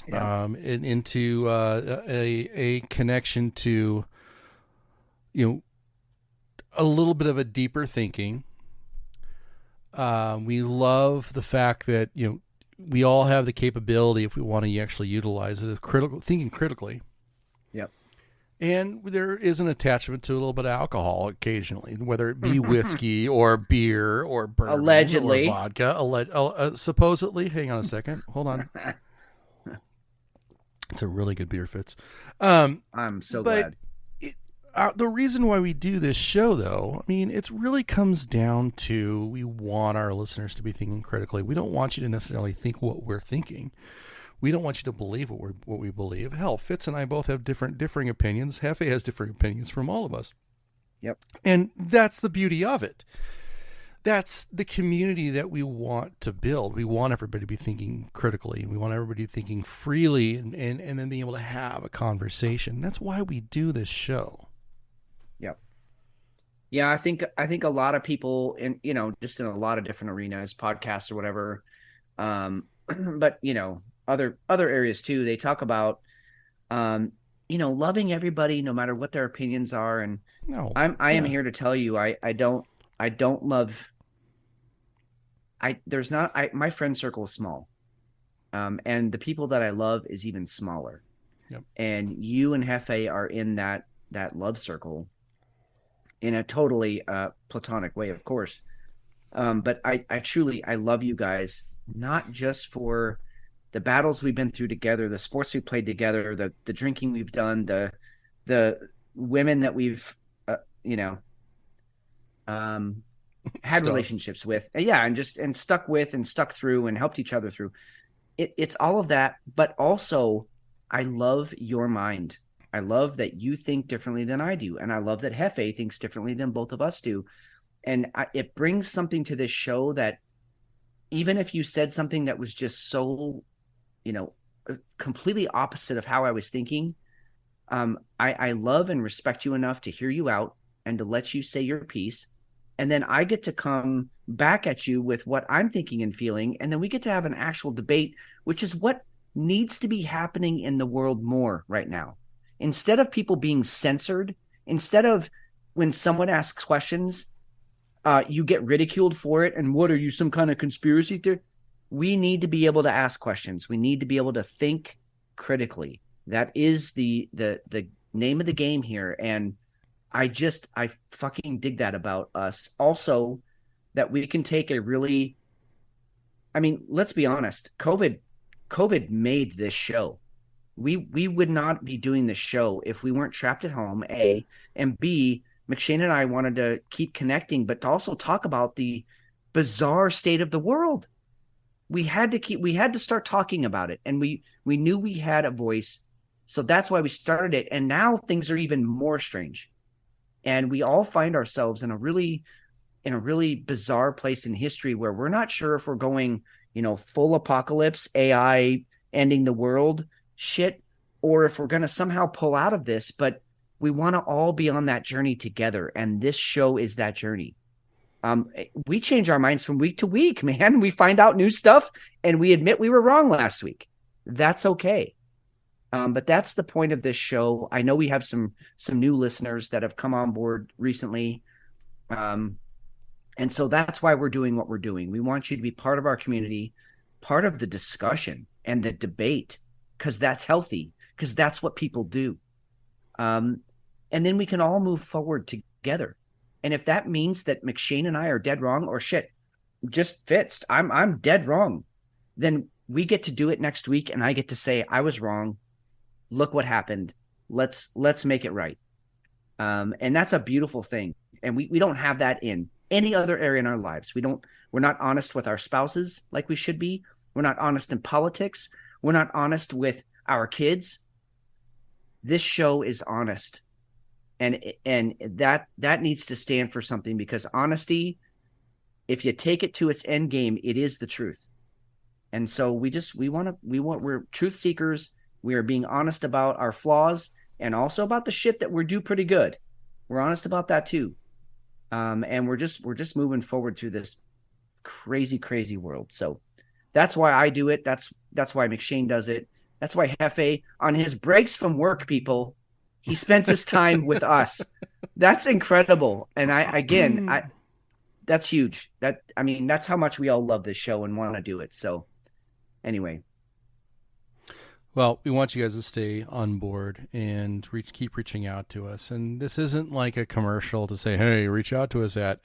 into a connection to, a little bit of a deeper thinking. We love the fact that we all have the capability, if we want to actually utilize it, of thinking critically. Yep. And there is an attachment to a little bit of alcohol occasionally, whether it be whiskey or beer or bourbon Allegedly. or vodka. Supposedly. Hang on a second. Hold on. It's a really good beer, Fitz. I'm so glad. The reason why we do this show, though, it really comes down to we want our listeners to be thinking critically. We don't want you to necessarily think what we're thinking. We don't want you to believe what we believe. Hell, Fitz and I both have differing opinions. Jefe has different opinions from all of us. Yep. And that's the beauty of it. That's the community that we want to build. We want everybody to be thinking critically. We want everybody thinking freely and then being able to have a conversation. That's why we do this show. Yep. Yeah, I think a lot of people in, just in a lot of different arenas, podcasts or whatever, but, other areas too, they talk about, loving everybody no matter what their opinions are. And I am here to tell you, I don't love, my friend circle is small. And the people that I love is even smaller. Yep. And you and Jefe are in that love circle in a totally platonic way, of course. But I truly love you guys, not just for the battles we've been through together, the sports we played together, the drinking we've done, the women that we've, had relationships with, and stuck with and stuck through and helped each other through. It's all of that, but also I love your mind. I love that you think differently than I do, and I love that Jefe thinks differently than both of us do, and it brings something to this show that even if you said something that was just so completely opposite of how I was thinking, I love and respect you enough to hear you out and to let you say your piece. And then I get to come back at you with what I'm thinking and feeling. And then we get to have an actual debate, which is what needs to be happening in the world more right now. Instead of people being censored, instead of when someone asks questions, you get ridiculed for it. And what are you, some kind of conspiracy theory? We need to be able to ask questions. We need to be able to think critically. That is the name of the game here. And I fucking dig that about us. Also, that we can take a really, let's be honest, COVID made this show. We would not be doing this show if we weren't trapped at home, A, and B, McShane and I wanted to keep connecting, but to also talk about the bizarre state of the world. we had to start talking about it, and we knew we had a voice, so that's why we started it. And now things are even more strange, and we all find ourselves in a really bizarre place in history where we're not sure if we're going, full apocalypse, AI ending the world shit, or if we're going to somehow pull out of this. But we want to all be on that journey together, and this show is that journey. We change our minds from week to week, man. We find out new stuff, and we admit we were wrong last week. That's okay. But that's the point of this show. I know we have some new listeners that have come on board recently. And so that's why we're doing what we're doing. We want you to be part of our community, part of the discussion and the debate, because that's healthy, because that's what people do. And then we can all move forward together. And if that means that McShane and I are dead wrong, or shit, just Fitz, I'm dead wrong, then we get to do it next week, and I get to say I was wrong. Look what happened. Let's make it right. And that's a beautiful thing. And we don't have that in any other area in our lives. We're not honest with our spouses like we should be. We're not honest in politics. We're not honest with our kids. This show is honest. And that needs to stand for something, because honesty, if you take it to its end game, it is the truth. And so we're truth seekers. We are being honest about our flaws, and also about the shit that we do pretty good. We're honest about that too. And we're just moving forward through this crazy world. So that's why I do it. That's why McShane does it. That's why Jefe, on his breaks from work, people, he spends his time with us. That's incredible. And that's huge. That's how much we all love this show and want to do it. So anyway. Well, we want you guys to stay on board and keep reaching out to us. And this isn't like a commercial to say, hey, reach out to us at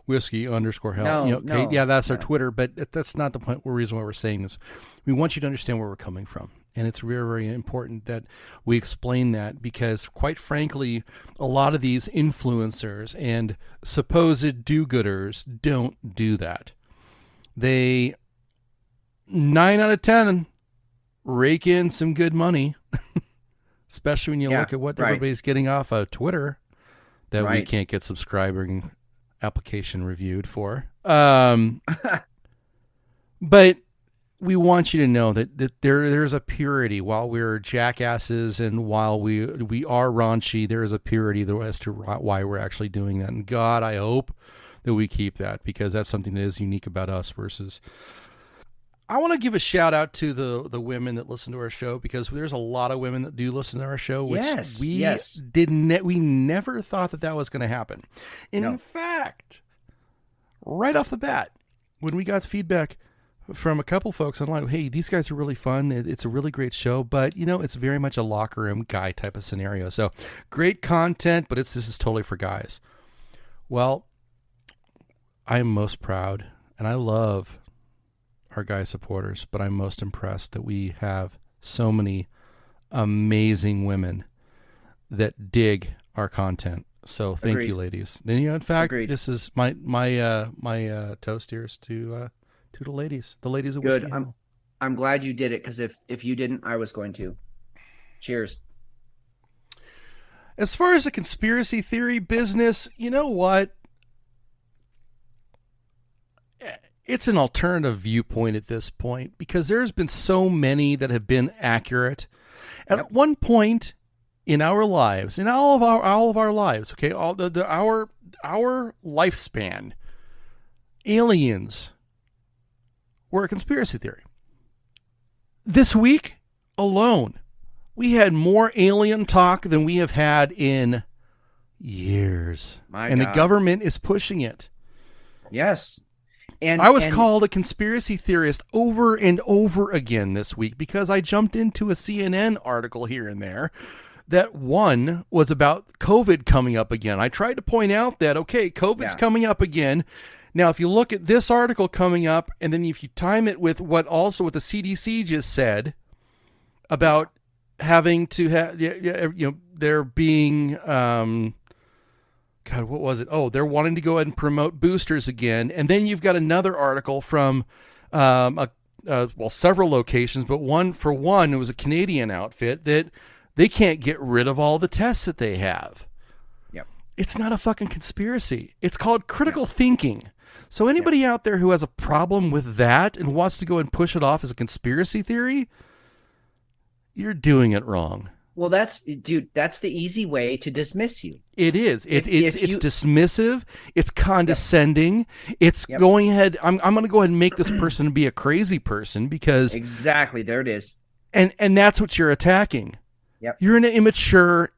whiskey_hell. No. Yeah, that's our Twitter, but that's not the point. Reason why we're saying this. We want you to understand where we're coming from. And it's very, very important that we explain that, because quite frankly, a lot of these influencers and supposed do-gooders don't do that. They, 9 out of 10, rake in some good money, especially when you look at what everybody's getting off of Twitter that we can't get subscriber application reviewed for. But we want you to know that there's a purity. While we're jackasses and while we are raunchy, there is a purity as to why we're actually doing that. And God, I hope that we keep that, because that's something that is unique about us versus... I want to give a shout out to the women that listen to our show, because there's a lot of women that do listen to our show, which we never thought that was going to happen. In fact, right off the bat, when we got feedback from a couple folks online, hey, these guys are really fun. It's a really great show, but it's very much a locker room guy type of scenario. So great content, but this is totally for guys. Well, I am most proud, and I love our guy supporters, but I'm most impressed that we have so many amazing women that dig our content. So thank you, ladies. Then in fact, this is my toast here to the ladies of Whiskey Hill. I'm glad you did it, because if you didn't, I was going to. Cheers. As far as the conspiracy theory business, you know what? It's an alternative viewpoint at this point, because there's been so many that have been accurate. At one point in our lives, in all of our lives, okay, our lifespan, aliens were a conspiracy theory. This week alone, we had more alien talk than we have had in years. The government is pushing it. Yes. And I was called a conspiracy theorist over and over again this week, because I jumped into a CNN article here and there that one was about COVID coming up again. I tried to point out that, okay, COVID's coming up again. Now, if you look at this article coming up, and then if you time it with what the CDC just said about having to have, there being, God, what was it? Oh, they're wanting to go ahead and promote boosters again. And then you've got another article from several locations, but one, it was a Canadian outfit that they can't get rid of all the tests that they have. Yep. It's not a fucking conspiracy. It's called critical thinking. So anybody out there who has a problem with that and wants to go and push it off as a conspiracy theory, you're doing it wrong. Well, that's the easy way to dismiss you. It is. It's dismissive. It's condescending. It's going ahead. I'm going to go ahead and make this person be a crazy person because exactly there it is. And that's what you're attacking. Yep. You're an immature,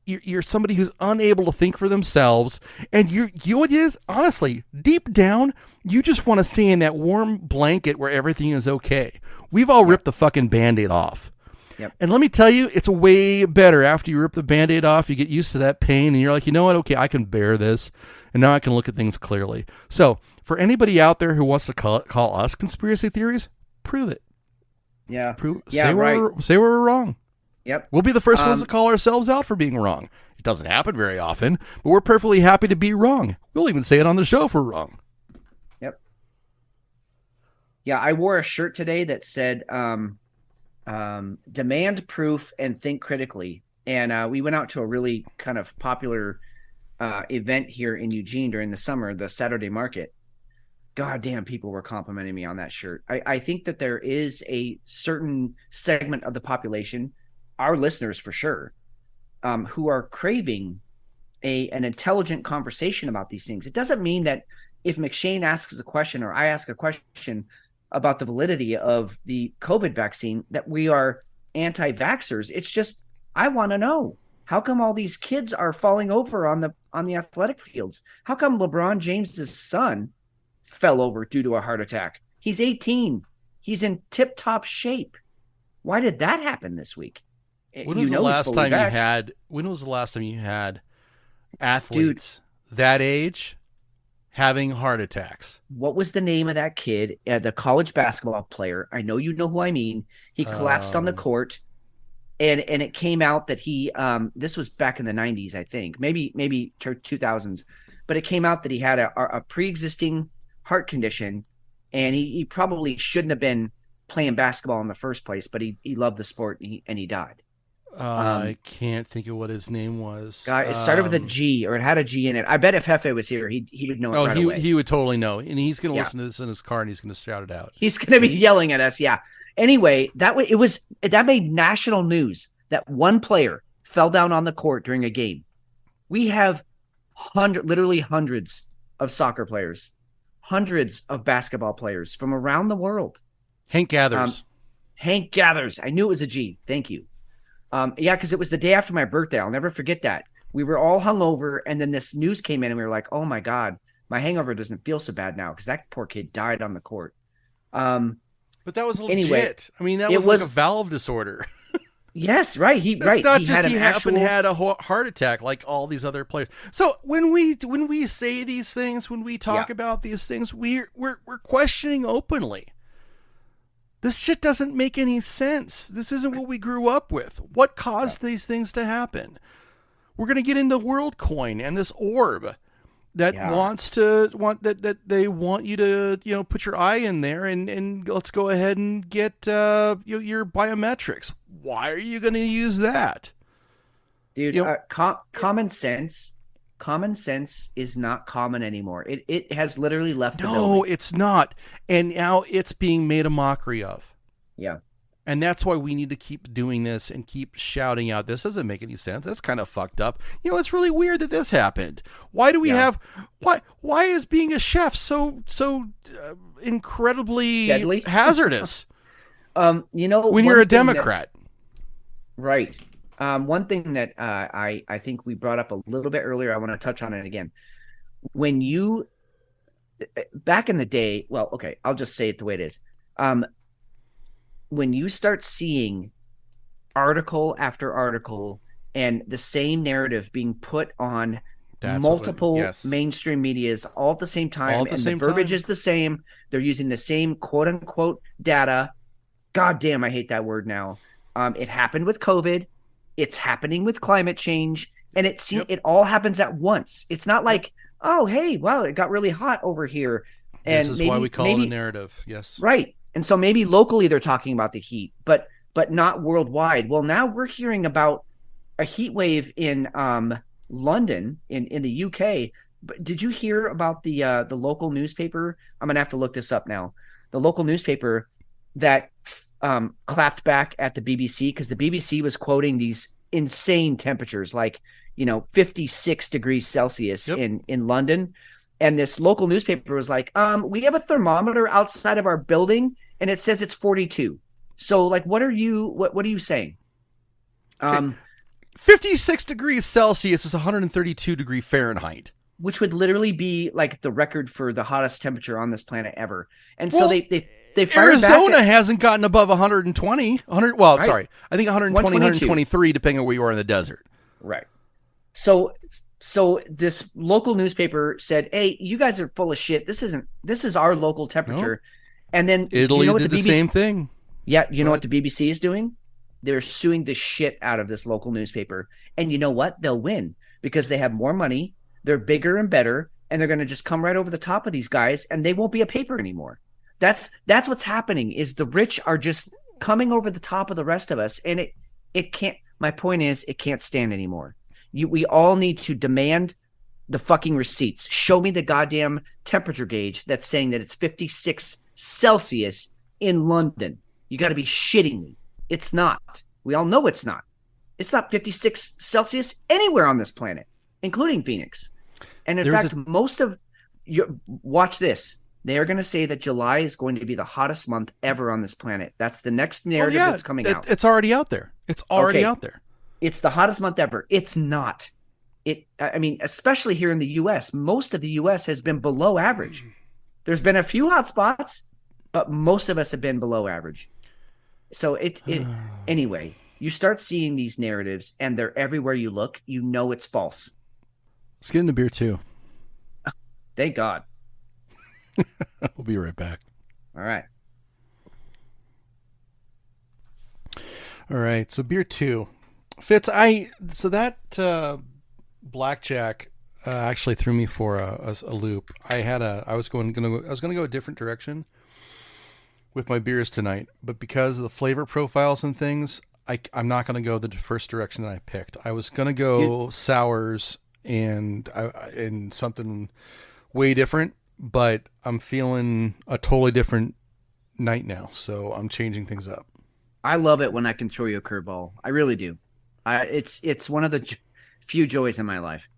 you're somebody who's unable to think for themselves, and you it is honestly deep down you just want to stay in that warm blanket where everything is okay. We've all ripped the fucking Band-Aid off. Yep. And let me tell you, it's way better after you rip the Band-Aid off. You get used to that pain, and you're like, you know what? Okay, I can bear this, and now I can look at things clearly. So, for anybody out there who wants to call us conspiracy theories, prove it. Yeah. Say we're wrong. Yep. We'll be the first ones to call ourselves out for being wrong. It doesn't happen very often, but we're perfectly happy to be wrong. We'll even say it on the show if we're wrong. Yep. Yeah, I wore a shirt today that said, demand proof and think critically. And we went out to a really kind of popular event here in Eugene during the summer, the Saturday market. God damn, people were complimenting me on that shirt. I think that there is a certain segment of the population, our listeners for sure, who are craving an intelligent conversation about these things. It doesn't mean that if McShane asks a question or I ask a question about the validity of the COVID vaccine that we are anti-vaxxers. It's just, I want to know, how come all these kids are falling over on the athletic fields? How come LeBron James's son fell over due to a heart attack? He's 18. He's in tip-top shape. Why did that happen this week? When was the last time you had athletes that age having heart attacks? What was the name of that kid, the college basketball player? I know you know who I mean. He collapsed on the court, and it came out that he this was back in the 90s, I think, maybe 2000s, but it came out that he had a pre-existing heart condition, and he probably shouldn't have been playing basketball in the first place, but he loved the sport, and he died. I can't think of what his name was. It started with a G, or it had a G in it. I bet if Jefe was here, he would know it right away. He would totally know, and he's going to listen to this in his car, and he's going to shout it out. He's going to be yelling at us, yeah. Anyway, that made national news that one player fell down on the court during a game. We have literally hundreds of soccer players, hundreds of basketball players from around the world. Hank Gathers. I knew it was a G. Thank you. Because it was the day after my birthday. I'll never forget that. We were all hungover, and then this news came in, and we were like, oh, my God, my hangover doesn't feel so bad now because that poor kid died on the court. But that was legit. Anyway, I mean, that was like a valve disorder. Yes, right. It's not just he happened had a heart attack like all these other players. So when we say these things, when we talk about these things, we're questioning openly. This shit doesn't make any sense. This isn't what we grew up with. What caused these things to happen? We're going to get into Worldcoin and this orb that that they want you to put your eye in there and let's go ahead and get your biometrics. Why are you going to use that, dude? Common sense is not common anymore. It has literally left the building. No, it's not. And now it's being made a mockery of. Yeah. And that's why we need to keep doing this and keep shouting out, this doesn't make any sense. That's kind of fucked up. It's really weird that this happened. Why do we have, why is being a chef so incredibly deadly? Hazardous? When you're a Democrat. Right. One thing that I think we brought up a little bit earlier, I want to touch on it again. When you, back in the day, well, okay, I'll just say it the way it is. When you start seeing article after article and the same narrative being put on multiple mainstream medias all at the same time, the verbiage is the same, they're using the same quote unquote data. God damn, I hate that word now. It happened with COVID. It's happening with climate change, and it all happens at once. It's not like, oh, hey, wow, it got really hot over here. This is why we call it a narrative. Yes. Right. And so maybe locally they're talking about the heat, but not worldwide. Well, now we're hearing about a heat wave in London in the UK. But did you hear about the local newspaper? I'm gonna have to look this up now. The local newspaper that clapped back at the BBC because the BBC was quoting these insane temperatures, like 56 degrees Celsius in London. And this local newspaper was like, we have a thermometer outside of our building and it says it's 42. So like, what are you saying? 56 degrees Celsius is 132 degree Fahrenheit. Which would literally be like the record for the hottest temperature on this planet ever. And so they fired Arizona back hasn't gotten above 120. Right. Sorry. I think 120, 123, depending on where you are in the desert. Right. So this local newspaper said, "Hey, you guys are full of shit. This is our local temperature." No. And then Italy did the same thing. Yeah, you know what the BBC is doing? They're suing the shit out of this local newspaper. And you know what? They'll win because they have more money, they're bigger and better, and they're going to just come right over the top of these guys and they won't be a paper anymore. That's what's happening is the rich are just coming over the top of the rest of us, and it can't. My point is it can't stand anymore. We all need to demand the fucking receipts. Show me the goddamn temperature gauge that's saying that it's 56 Celsius in London. You got to be shitting me. It's not. We all know it's not. It's not 56 Celsius anywhere on this planet, including Phoenix. And in fact, most of you watch this. They are going to say that July is going to be the hottest month ever on this planet. That's the next narrative that's coming out. It's already out there. It's already out there. It's the hottest month ever. It's not. I mean, especially here in the U.S., most of the U.S. has been below average. There's been a few hot spots, but most of us have been below average. So anyway, you start seeing these narratives and they're everywhere you look. You know it's false. Let's get into beer two. Thank God. We'll be right back. All right. All right. So beer two. Fitz, that blackjack actually threw me for a loop. I was going to go a different direction with my beers tonight, but because of the flavor profiles and things, I'm not going to go the first direction that I picked. I was going to go sours and something way different, but I'm feeling a totally different night now, so I'm changing things up. I love it when I can throw you a curveball. I really do. It's one of the few joys in my life.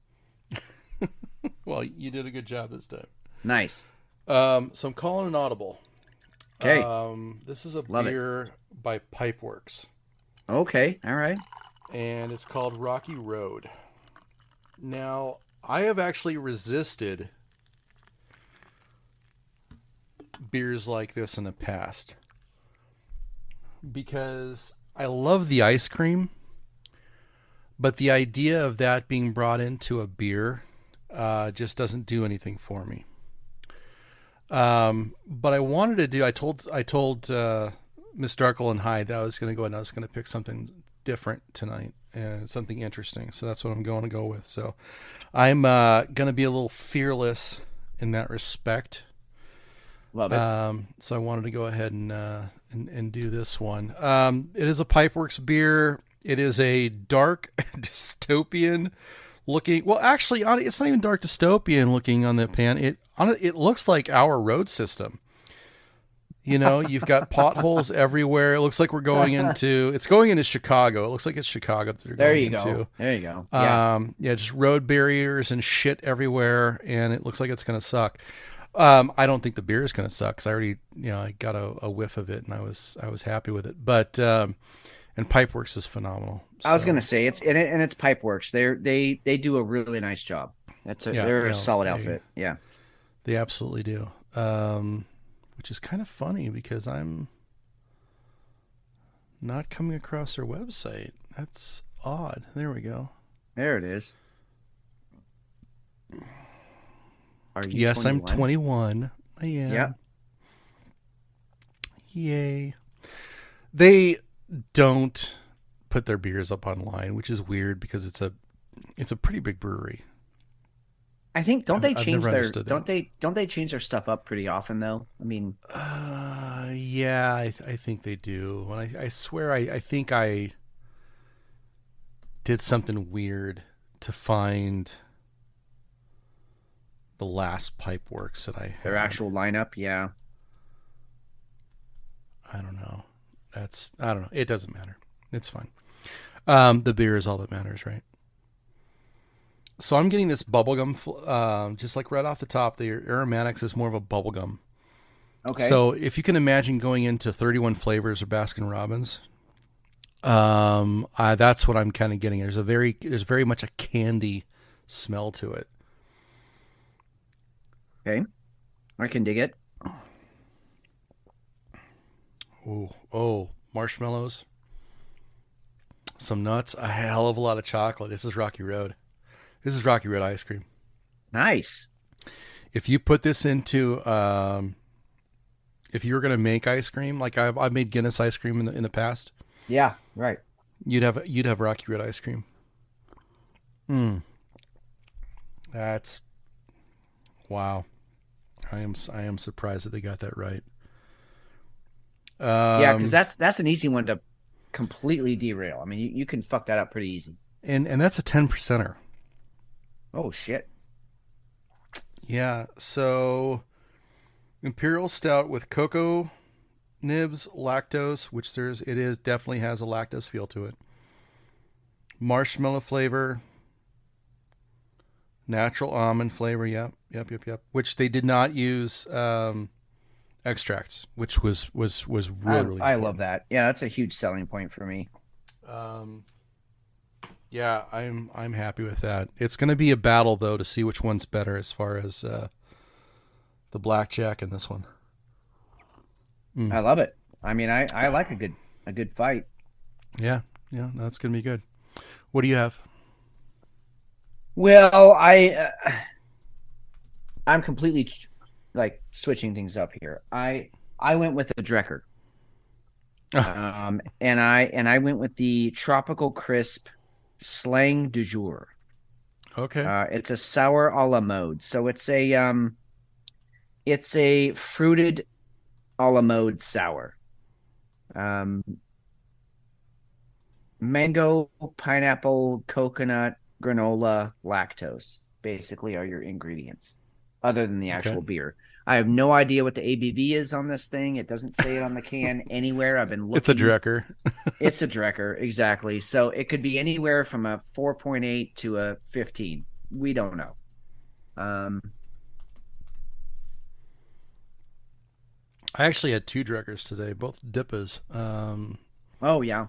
Well, you did a good job this time. Nice. So I'm calling an audible. Okay. This is a beer by Pipeworks. Okay. All right. And it's called Rocky Road. Now, I have actually resisted beers like this in the past because I love the ice cream, but the idea of that being brought into a beer just doesn't do anything for me. But I wanted to do. I told Miss Darkle and Hyde that I was going to go and I was going to pick something different tonight and something interesting. So that's what I'm going to go with. So I'm going to be a little fearless in that respect. Love it. So I wanted to go ahead and do this one. It is a Pipeworks beer. It is a dark dystopian looking. Well, actually, it's not even dark dystopian looking on the pan. It looks like our road system. You know, you've got potholes everywhere. It looks like we're going into Chicago. It looks like it's Chicago that they're going into. There you go. Yeah. Just road barriers and shit everywhere, and it looks like it's going to suck. I don't think the beer is going to suck because I already, I got a whiff of it and I was happy with it. But and Pipeworks is phenomenal. I was going to say it's Pipeworks. They do a really nice job. They're a solid outfit. Yeah, they absolutely do. Which is kind of funny because I'm not coming across their website. That's odd. There we go. There it is. Are you? Yes, 21? I'm 21. I am. Yeah. Yay. They don't put their beers up online, which is weird because it's a pretty big brewery. I think don't they I've change never their understood that. don't they change their stuff up pretty often though? I mean, Yeah, I think they do. And I swear I think I did something weird to find the last Pipeworks that I had. their actual lineup, yeah. I don't know. I don't know. It doesn't matter. It's fine. The beer is all that matters, right? So I'm getting this bubblegum, just like right off the top. The aromatics is more of a bubblegum. Okay. So if you can imagine going into 31 flavors or Baskin Robbins, that's what I'm kind of getting. There's very much a candy smell to it. Okay. I can dig it. Oh, marshmallows, some nuts, a hell of a lot of chocolate. This is Rocky Road. This is Rocky Road ice cream. Nice. If you put this into, if you were going to make ice cream, like I've made Guinness ice cream in the past. Yeah, right. You'd have Rocky Road ice cream. That's wow. I am surprised that they got that right. Yeah, because that's an easy one to completely derail. I mean, you can fuck that up pretty easy. And that's a 10%er. Oh shit. Yeah, so Imperial Stout with cocoa nibs, lactose, which definitely has a lactose feel to it. Marshmallow flavor, natural almond flavor, yep. Which they did not use extracts, which was really I love that. Yeah, that's a huge selling point for me. Yeah, I'm happy with that. It's going to be a battle though to see which one's better as far as the blackjack and this one. I love it. I mean, I like a good fight. Yeah, that's going to be good. What do you have? Well, I'm completely like switching things up here. I went with a Drecker. And I went with the Tropical Crisp Slang du Jour. Okay. It's a sour a la mode. So it's a fruited a la mode sour. Mango, pineapple, coconut, granola, lactose basically are your ingredients, other than the actual beer. I have no idea what the ABV is on this thing. It doesn't say it on the can anywhere. I've been looking. It's a Drecker. It's a Drecker, exactly. So it could be anywhere from a 4.8 to a 15. We don't know. I actually had two Dreckers today, both Dippas. Oh yeah.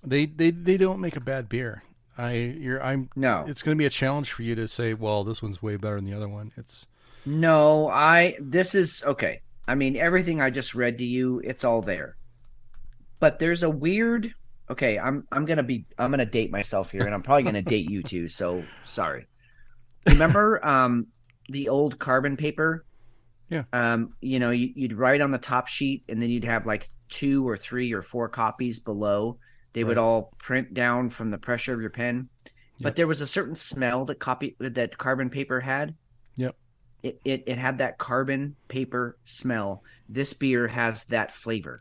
They don't make a bad beer. No. It's going to be a challenge for you to say, well, this one's way better than the other one. This is okay. I mean, everything I just read to you, it's all there. But there's a weird, okay, I'm going to date myself here, and I'm probably going to date you too. So sorry. Remember, the old carbon paper? Yeah. You'd write on the top sheet, and then you'd have like 2 or 3 or 4 copies below. They would all print down from the pressure of your pen. But there was a certain smell that carbon paper had. Yep. It had that carbon paper smell. This beer has that flavor.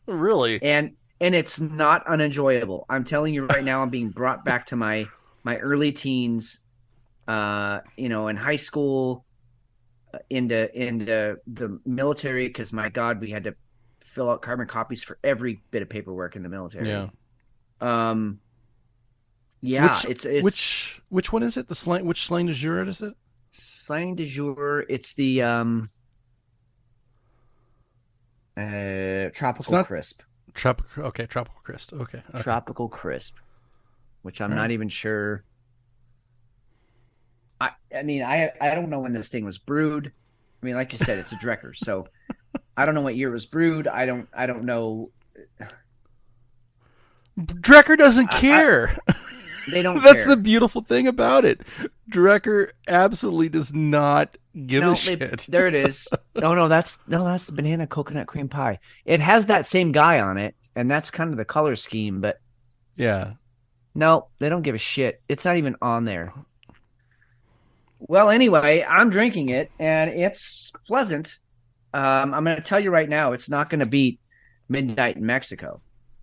Really? And it's not unenjoyable. I'm telling you right now, I'm being brought back to my early teens, in high school, into the military, because my God, we had to fill out carbon copies for every bit of paperwork in the military. Yeah. Yeah. Which one is it? Which slang du jour is it? Slang du jour. It's the Tropical Crisp. Tropical Crisp. Okay. Tropical Crisp, which I'm not even sure. I mean, I don't know when this thing was brewed. I mean, like you said, it's a Drecker, so I don't know what year it was brewed. I don't know. Drecker doesn't care. They don't. That's care. the beautiful thing about it. Drecker absolutely does not give a shit. There it is. No, that's the banana coconut cream pie. It has that same guy on it, and that's kind of the color scheme. But yeah, no, they don't give a shit. It's not even on there. Well, anyway, I'm drinking it, and it's pleasant. I'm going to tell you right now, it's not going to beat Midnight in Mexico.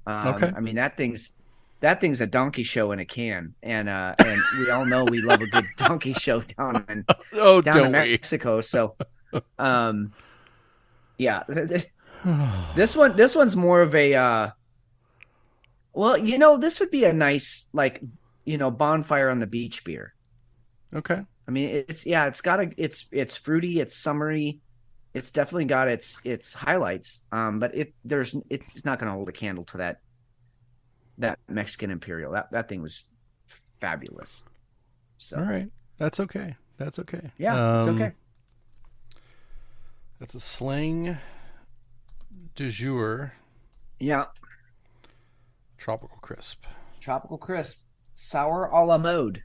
Okay. I mean, that thing's a donkey show in a can, and we all know we love a good donkey show down in Mexico. So, yeah, this one's more of a this would be a nice bonfire on the beach beer. Okay. I mean, it's fruity, it's summery. It's definitely got its highlights, but it's not going to hold a candle to that Mexican Imperial. That thing was fabulous. So, all right, that's okay. Yeah, it's okay. That's a slang du jour. Yeah, tropical crisp, sour a la mode.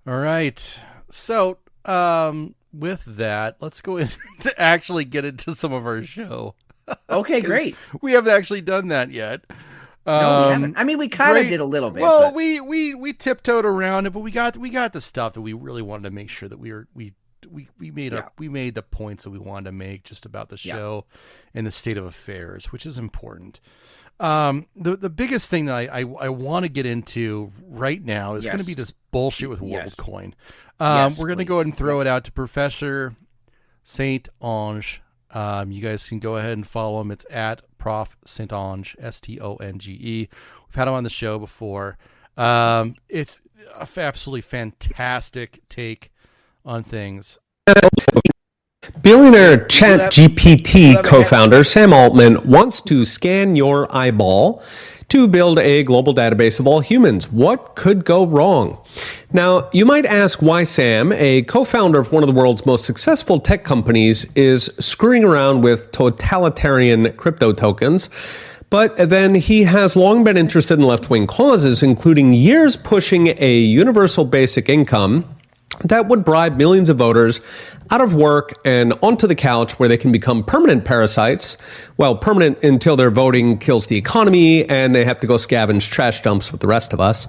All right, so. With that, let's go in to actually get into some of our show. Okay, great. We haven't actually done that yet. No, we haven't. I mean, we kind of did a little bit. Well, but... we tiptoed around it, but we got the stuff that we really wanted to make sure that we made the points that we wanted to make just about the show and the state of affairs, which is important. The biggest thing that I want to get into right now is going to be this bullshit with Worldcoin. We're going to go ahead and throw it out to Professor Saint Ange. You guys can go ahead and follow him. It's at Prof Saint Ange, Stonge. We've had him on the show before. It's an absolutely fantastic take on things. Billionaire ChatGPT co-founder Sam Altman wants to scan your eyeball to build a global database of all humans. What could go wrong? Now, you might ask why Sam, a co-founder of one of the world's most successful tech companies, is screwing around with totalitarian crypto tokens. But then he has long been interested in left-wing causes, including years pushing a universal basic income that would bribe millions of voters out of work and onto the couch where they can become permanent parasites. Well, permanent until their voting kills the economy and they have to go scavenge trash dumps with the rest of us.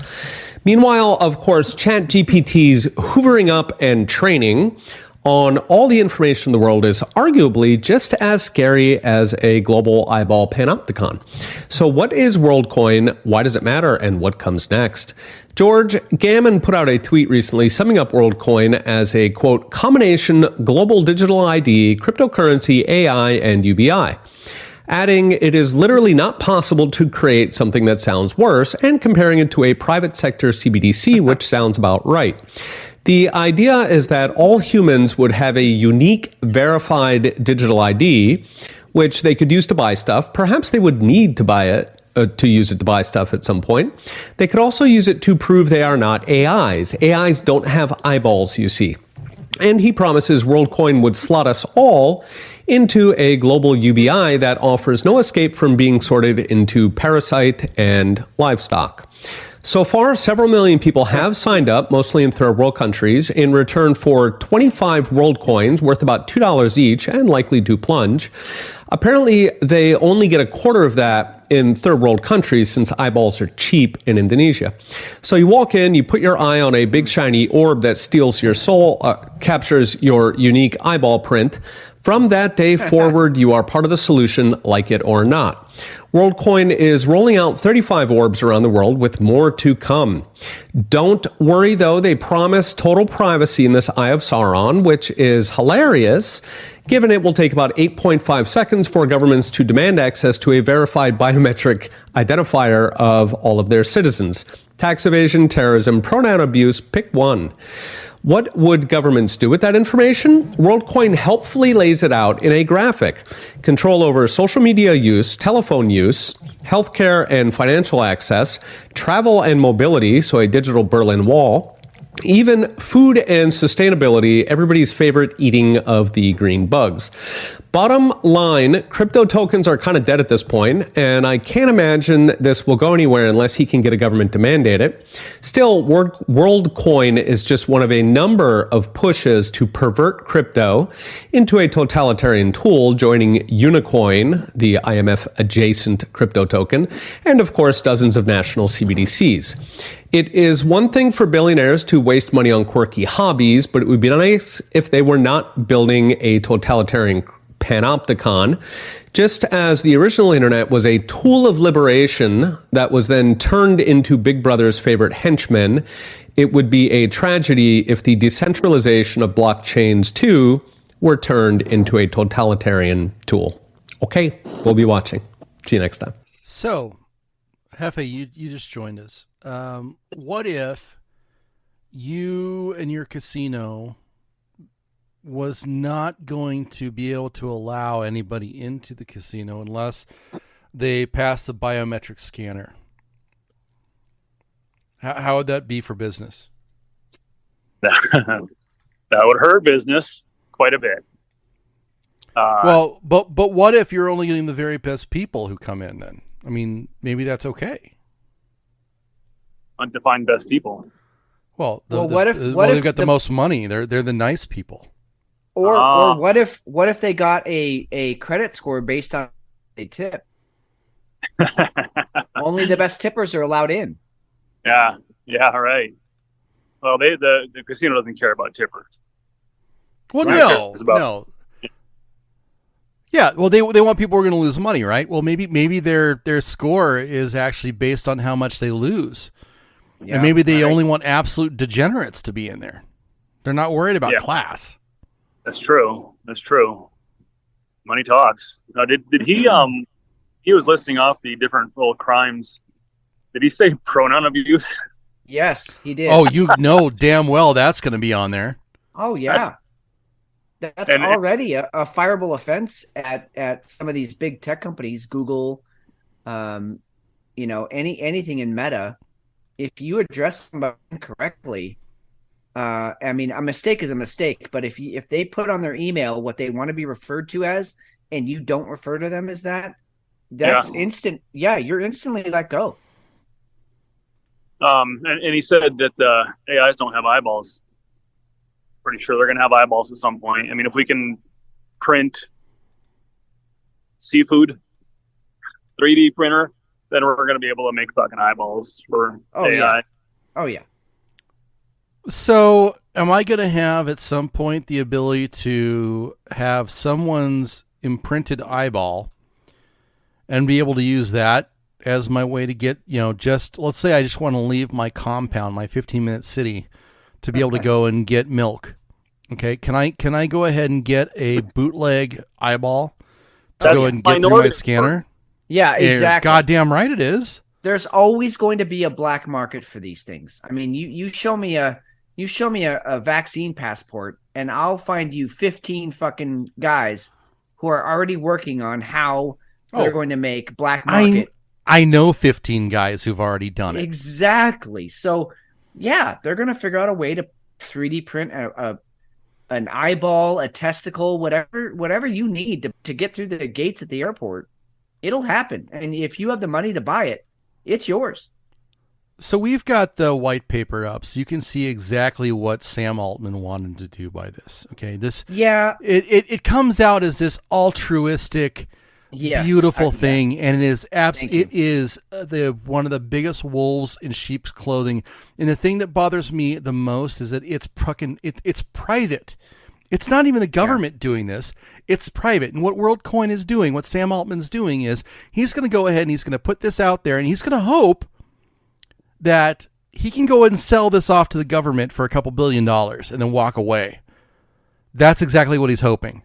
Meanwhile, of course, ChatGPT's hoovering up and training on all the information in the world is arguably just as scary as a global eyeball panopticon. So what is Worldcoin? Why does it matter? And what comes next? George Gammon put out a tweet recently summing up Worldcoin as a, quote, combination global digital ID, cryptocurrency, AI, and UBI. Adding, it is literally not possible to create something that sounds worse, and comparing it to a private sector CBDC, which sounds about right. The idea is that all humans would have a unique, verified digital ID, which they could use to buy stuff. Perhaps they would need to buy it, to use it to buy stuff at some point. They could also use it to prove they are not AIs. AIs don't have eyeballs, you see. And he promises Worldcoin would slot us all into a global UBI that offers no escape from being sorted into parasite and livestock. So far, several million people have signed up, mostly in third world countries, in return for 25 Worldcoins worth about $2 each and likely to plunge. Apparently, they only get a quarter of that in third world countries since eyeballs are cheap in Indonesia. So you walk in, you put your eye on a big shiny orb that steals your soul, captures your unique eyeball print. From that day forward, you are part of the solution, like it or not. Worldcoin is rolling out 35 orbs around the world with more to come. Don't worry, though. They promise total privacy in this Eye of Sauron, which is hilarious, given it will take about 8.5 seconds for governments to demand access to a verified biometric identifier of all of their citizens. Tax evasion, terrorism, pronoun abuse, pick one. What would governments do with that information? Worldcoin helpfully lays it out in a graphic. Control over social media use, telephone use, healthcare and financial access, travel and mobility, so a digital Berlin Wall, even food and sustainability, everybody's favorite eating of the green bugs. Bottom line, crypto tokens are kind of dead at this point, and I can't imagine this will go anywhere unless he can get a government to mandate it. Still, Worldcoin is just one of a number of pushes to pervert crypto into a totalitarian tool, joining Unicoin, the IMF adjacent crypto token, and of course dozens of national CBDCs. It is one thing for billionaires to waste money on quirky hobbies, but it would be nice if they were not building a totalitarian panopticon. Just as the original internet was a tool of liberation that was then turned into Big Brother's favorite henchmen, it would be a tragedy if the decentralization of blockchains too were turned into a totalitarian tool. Okay, we'll be watching. See you next time. So, Jefe, you just joined us. What if you and your casino was not going to be able to allow anybody into the casino unless they pass the biometric scanner? How would that be for business? That would hurt business quite a bit. Well, but what if you're only getting the very best people who come in then? I mean, maybe that's okay. Undefined best people. Well, what if they've got the most money? They're the nice people. Or what if they got a credit score based on a tip? Only the best tippers are allowed in. Yeah, right. Well, the casino doesn't care about tippers. Well, Right. no. Yeah, well, they want people who are going to lose money, right? Well, maybe their score is actually based on how much they lose. Yeah, and maybe they only want absolute degenerates to be in there. They're not worried about class. That's true. Money talks. Now, did he he was listing off the different little crimes. Did he say pronoun abuse? Yes, he did. Oh, you know damn well that's going to be on there. Oh yeah. That's already a fireable offense at some of these big tech companies, Google, anything in Meta. If you address somebody incorrectly, I mean, a mistake is a mistake. But if they put on their email what they want to be referred to as, and you don't refer to them as that's instant. Yeah, you're instantly let go. And he said that the AIs don't have eyeballs. Pretty sure they're going to have eyeballs at some point. I mean, if we can print seafood 3D printer, then we're going to be able to make fucking eyeballs for AI. Yeah. Oh yeah. So, am I going to have at some point the ability to have someone's imprinted eyeball and be able to use that as my way to get, let's say I just want to leave my compound, my 15-minute city, to be able to go and get milk. Okay, can I go ahead and get a bootleg eyeball to go and get through my scanner? Yeah, exactly. Goddamn right it is. There's always going to be a black market for these things. I mean, you show me a vaccine passport, and I'll find you 15 fucking guys who are already working on how they're going to make black market. I know 15 guys who've already done it. Exactly. So, yeah, they're going to figure out a way to 3D print an eyeball, a testicle, whatever you need to get through the gates at the airport. It'll happen. And if you have the money to buy it, it's yours. So we've got the white paper up, so you can see exactly what Sam Altman wanted to do by this. Okay, it comes out as this altruistic, beautiful thing, and it is one of the biggest wolves in sheep's clothing. And the thing that bothers me the most is that it's private. It's not even the government doing this. It's private. And what WorldCoin is doing, what Sam Altman's doing is he's going to go ahead and he's going to put this out there, and he's going to hope that he can go ahead and sell this off to the government for a couple $2 billion and then walk away. That's exactly what he's hoping.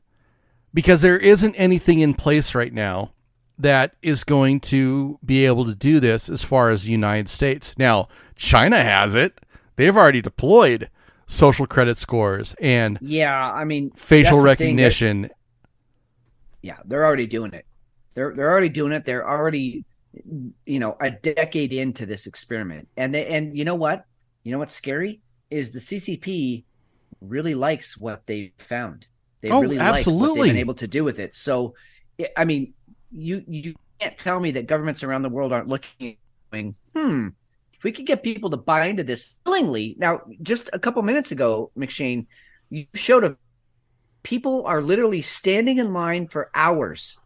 Because there isn't anything in place right now that is going to be able to do this as far as the United States. Now, China has it. They've already deployed social credit scores and facial recognition. They're already doing it. They're already doing it. They're already a decade into this experiment. And you know what? You know what's scary is the CCP really likes what they found. They really like what absolutely. they've been able to do with it. So, I mean, you can't tell me that governments around the world aren't looking and going, if we could get people to buy into this willingly. Now, just a couple minutes ago, McShane, you showed people are literally standing in line for hours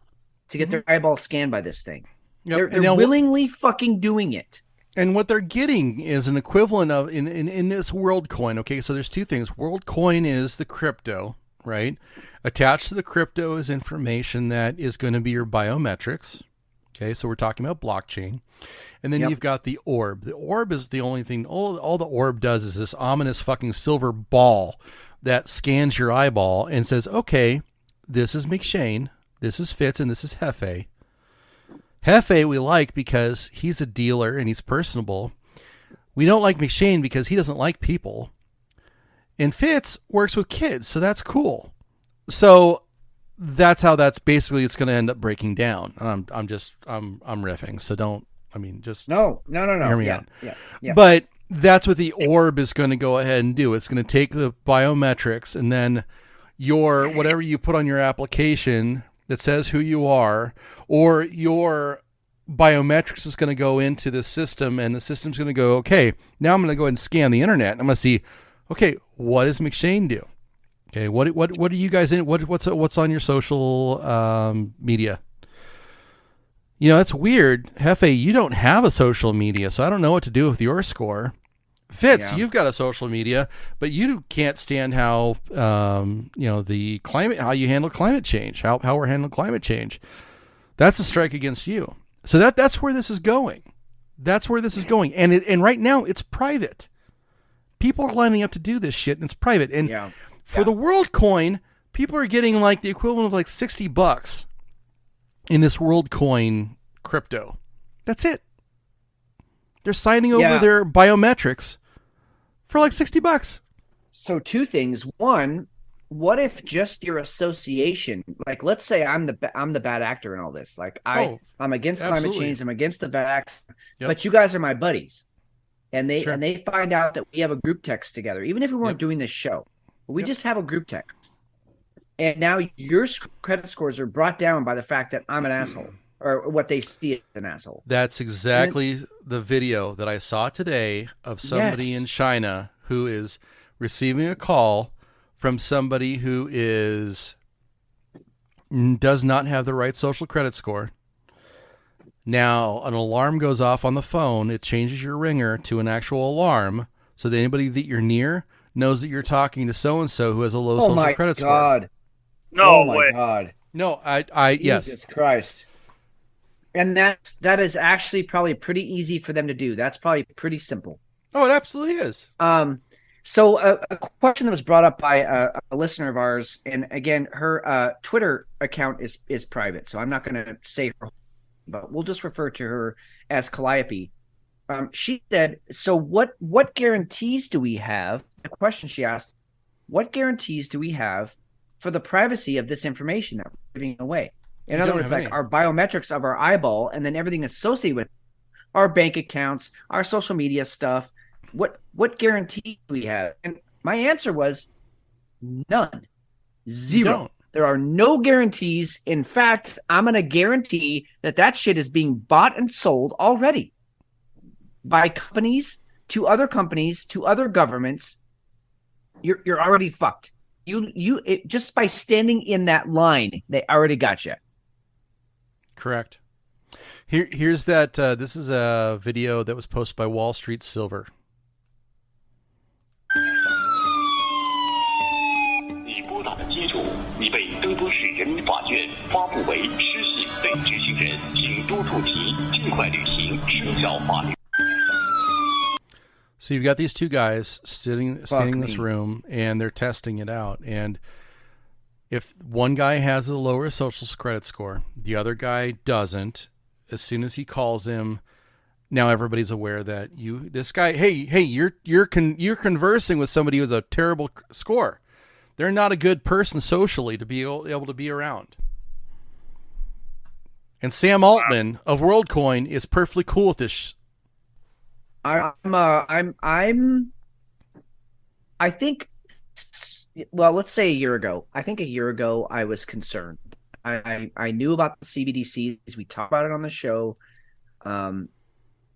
to get their eyeball scanned by this thing. Yep. They're willingly fucking doing it. And what they're getting is an equivalent of in this WorldCoin. Okay, so there's two things. WorldCoin is the crypto, right? Attached to the crypto is information that is going to be your biometrics. Okay, so we're talking about blockchain. And then you've got the orb. The orb is the only thing. All the orb does is this ominous fucking silver ball that scans your eyeball and says, okay, this is McShane, this is Fitz, and this is Jefe. Jefe we like because he's a dealer and he's personable. We don't like McShane because he doesn't like people. And Fitz works with kids, so that's cool. So that's how it's going to end up breaking down. I'm riffing, so don't. I mean, just no. Hear me out. Yeah. But that's what the orb is going to go ahead and do. It's going to take the biometrics and then your whatever you put on your application that says who you are, or your biometrics is going to go into the system, and the system's going to go, okay, now I'm going to go ahead and scan the internet. I'm going to see, okay, what does McShane do? Okay, what are you guys in? What's on your social media? You know, that's weird. Jefe, you don't have a social media, so I don't know what to do with your score. Fitz, you've got a social media, but you can't stand how the climate, how you handle climate change, how we're handling climate change. That's a strike against you. So that's where this is going. That's where this is going. And right now it's private. People are lining up to do this shit, and it's private. And for the WorldCoin, people are getting like the equivalent of like $60 in this WorldCoin crypto. That's it. They're signing over their biometrics for like $60. So two things. One, what if just your association, like let's say I'm the bad actor in all this. Like I'm against climate change, I'm against the vax, but you guys are my buddies. And they find out that we have a group text together, even if we weren't doing this show. We just have a group text. And now your credit scores are brought down by the fact that I'm an asshole, or what they see as an asshole. That's exactly the video that I saw today of somebody in China who is receiving a call from somebody who does not have the right social credit score. Now, an alarm goes off on the phone. It changes your ringer to an actual alarm so that anybody that you're near knows that you're talking to so-and-so who has a low social credit score. No way. Oh, my God. No, Jesus Christ. And that is actually probably pretty easy for them to do. That's probably pretty simple. Oh, it absolutely is. So a question that was brought up by a listener of ours, and again, her Twitter account is private, so I'm not going to say her, but we'll just refer to her as Calliope. She said, so what guarantees do we have? The question she asked, what guarantees do we have for the privacy of this information that we're giving away? In other words, like our biometrics of our eyeball and then everything associated with our bank accounts, our social media stuff. What guarantee do we have? And my answer was none. Zero. There are no guarantees. In fact, I'm going to guarantee that shit is being bought and sold already by companies to other governments. You're already fucked. Just by standing in that line, they already got you. Correct. Here's that. This is a video that was posted by Wall Street Silver. 你拨打的机主已被德州市人民法院发布为失信被执行人，请多出题，尽快履行生效法律。 So you've got these two guys standing in this room, and they're testing it out. And if one guy has a lower social credit score, the other guy doesn't, as soon as he calls him, now everybody's aware that this guy, hey, you're conversing with somebody who has a terrible score. They're not a good person socially to be able to be around. And Sam Altman of WorldCoin is perfectly cool with this. I think well, let's say a year ago. I think a year ago I was concerned. I knew about the CBDCs. We talked about it on the show. And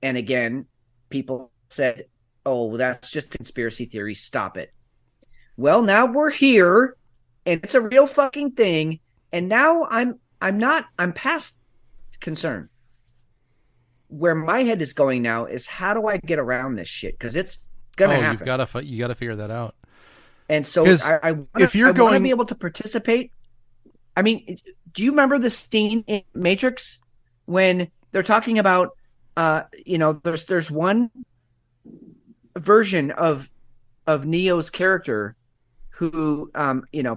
again, people said, "Oh, that's just a conspiracy theory. Stop it." Well, now we're here, and it's a real fucking thing. And now I'm past concern. Where my head is going now is how do I get around this shit? Because it's gonna happen. You gotta figure that out. And so I want to be able to participate. I mean, do you remember the scene in Matrix when they're talking about, there's one version of Neo's character who,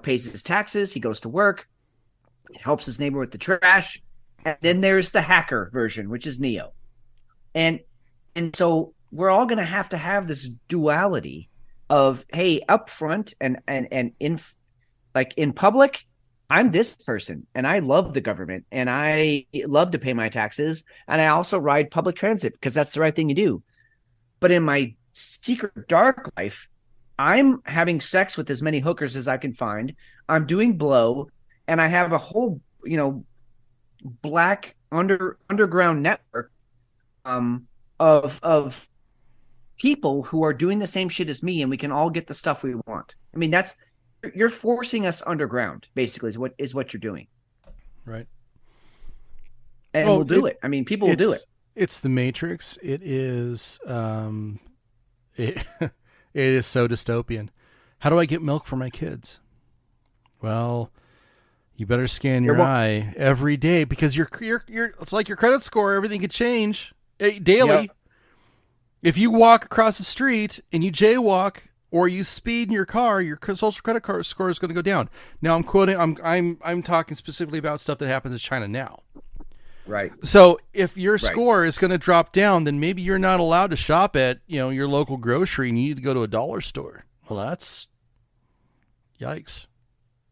pays his taxes. He goes to work, helps his neighbor with the trash. And then there's the hacker version, which is Neo. And so we're all going to have this duality of, hey, up front and in public, I'm this person and I love the government and I love to pay my taxes. And I also ride public transit because that's the right thing to do. But in my secret dark life, I'm having sex with as many hookers as I can find. I'm doing blow and I have a whole, black underground network of people who are doing the same shit as me, and we can all get the stuff we want. I mean, you're forcing us underground, basically, is what you're doing, right? And we'll do it. I mean, people will do it. It's the Matrix. It is it is so dystopian. How do I get milk for my kids? Well, you better scan your eye every day because you're it's like your credit score. Everything could change daily. Yep. If you walk across the street and you jaywalk or you speed in your car, your social credit card score is going to go down. Now I'm quoting. I'm talking specifically about stuff that happens in China now. Right. So if your score is going to drop down, then maybe you're not allowed to shop at your local grocery and you need to go to a dollar store. Well, that's yikes.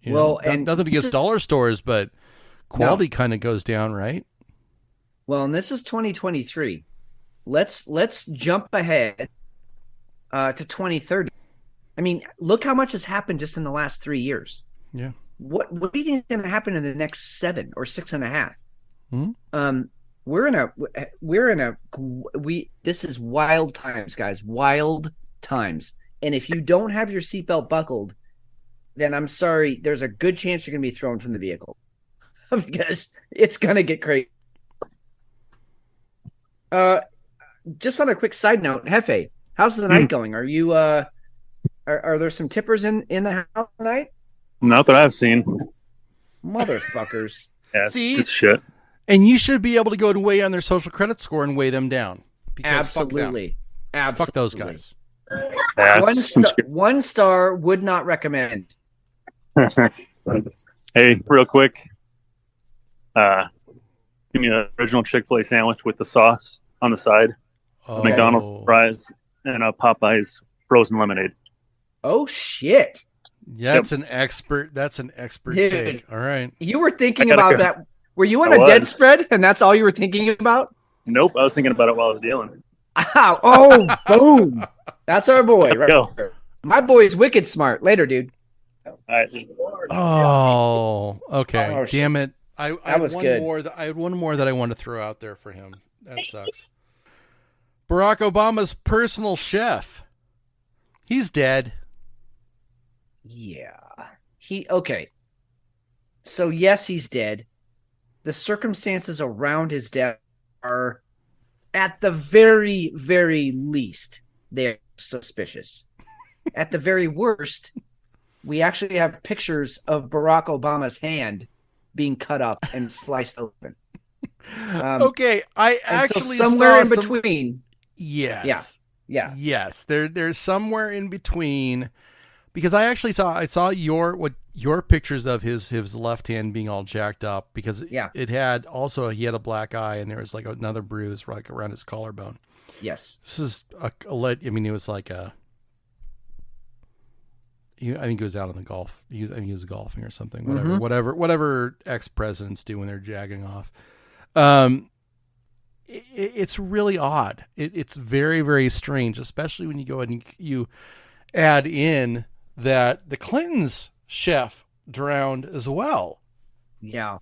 And nothing against dollar stores, but quality kind of goes down, right? Well, and this is 2023. Let's jump ahead to 2030. I mean, look how much has happened just in the last 3 years. Yeah. What do you think is going to happen in the next 7 or 6.5? This is wild times, guys. Wild times. And if you don't have your seatbelt buckled, then I'm sorry, there's a good chance you're going to be thrown from the vehicle because it's going to get crazy. Just on a quick side note, Jefe, how's the night going? Are you, are there some tippers in the house tonight? Not that I've seen. Motherfuckers. Yeah, it's shit. And you should be able to go and weigh on their social credit score and weigh them down. Absolutely. Fuck those guys. One star would not recommend. Hey, real quick. Give me an original Chick-fil-A sandwich with the sauce on the side, McDonald's fries, and a Popeye's frozen lemonade. Oh shit! Yeah, that's an expert. That's an expert take. All right. You were thinking about that. Were you on a dead spread, and that's all you were thinking about? Nope, I was thinking about it while I was dealing. Ow. Oh, boom! That's our boy. Right. My boy is wicked smart. Later, dude. All right, see. Oh, okay. Oh, damn it! I had one more that I wanted to throw out there for him. That sucks. Barack Obama's personal chef. He's dead. Yeah. Okay. So yes, he's dead. The circumstances around his death are, at the very, very least, they're suspicious. At the very worst, we actually have pictures of Barack Obama's hand being cut up and sliced open. Okay, I actually somewhere in between. Yes. Yeah. Yes, there's somewhere in between, because I saw your pictures of his left hand being all jacked up because he had a black eye and there was like another bruise like around his collarbone. Yes. This is it was like I think he was out on the golf. I think he was golfing or something. Whatever ex-presidents do when they're jagging off. It's really odd. It's very, very strange, especially when you go and you add in that the Clintons' chef drowned as well. Yeah.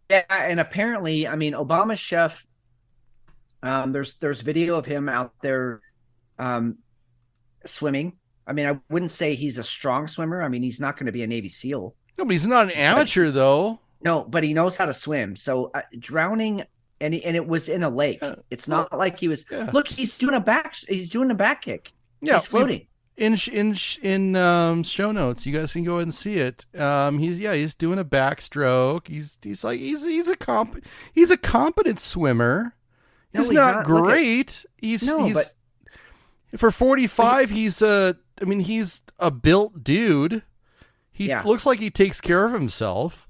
Yeah, and apparently, I mean, Obama's chef, there's video of him out there swimming. I mean, I wouldn't say he's a strong swimmer. I mean, he's not going to be a Navy SEAL. No, but he's not an amateur, though. No, but he knows how to swim. So drowning, and it was in a lake. It's not like he was. Yeah. Look, he's doing a back kick. Yeah, he's floating. In show notes, you guys can go ahead and see it. He's doing a backstroke. He's a competent swimmer. No, he's not great. But for 45, he's a built dude. He looks like he takes care of himself.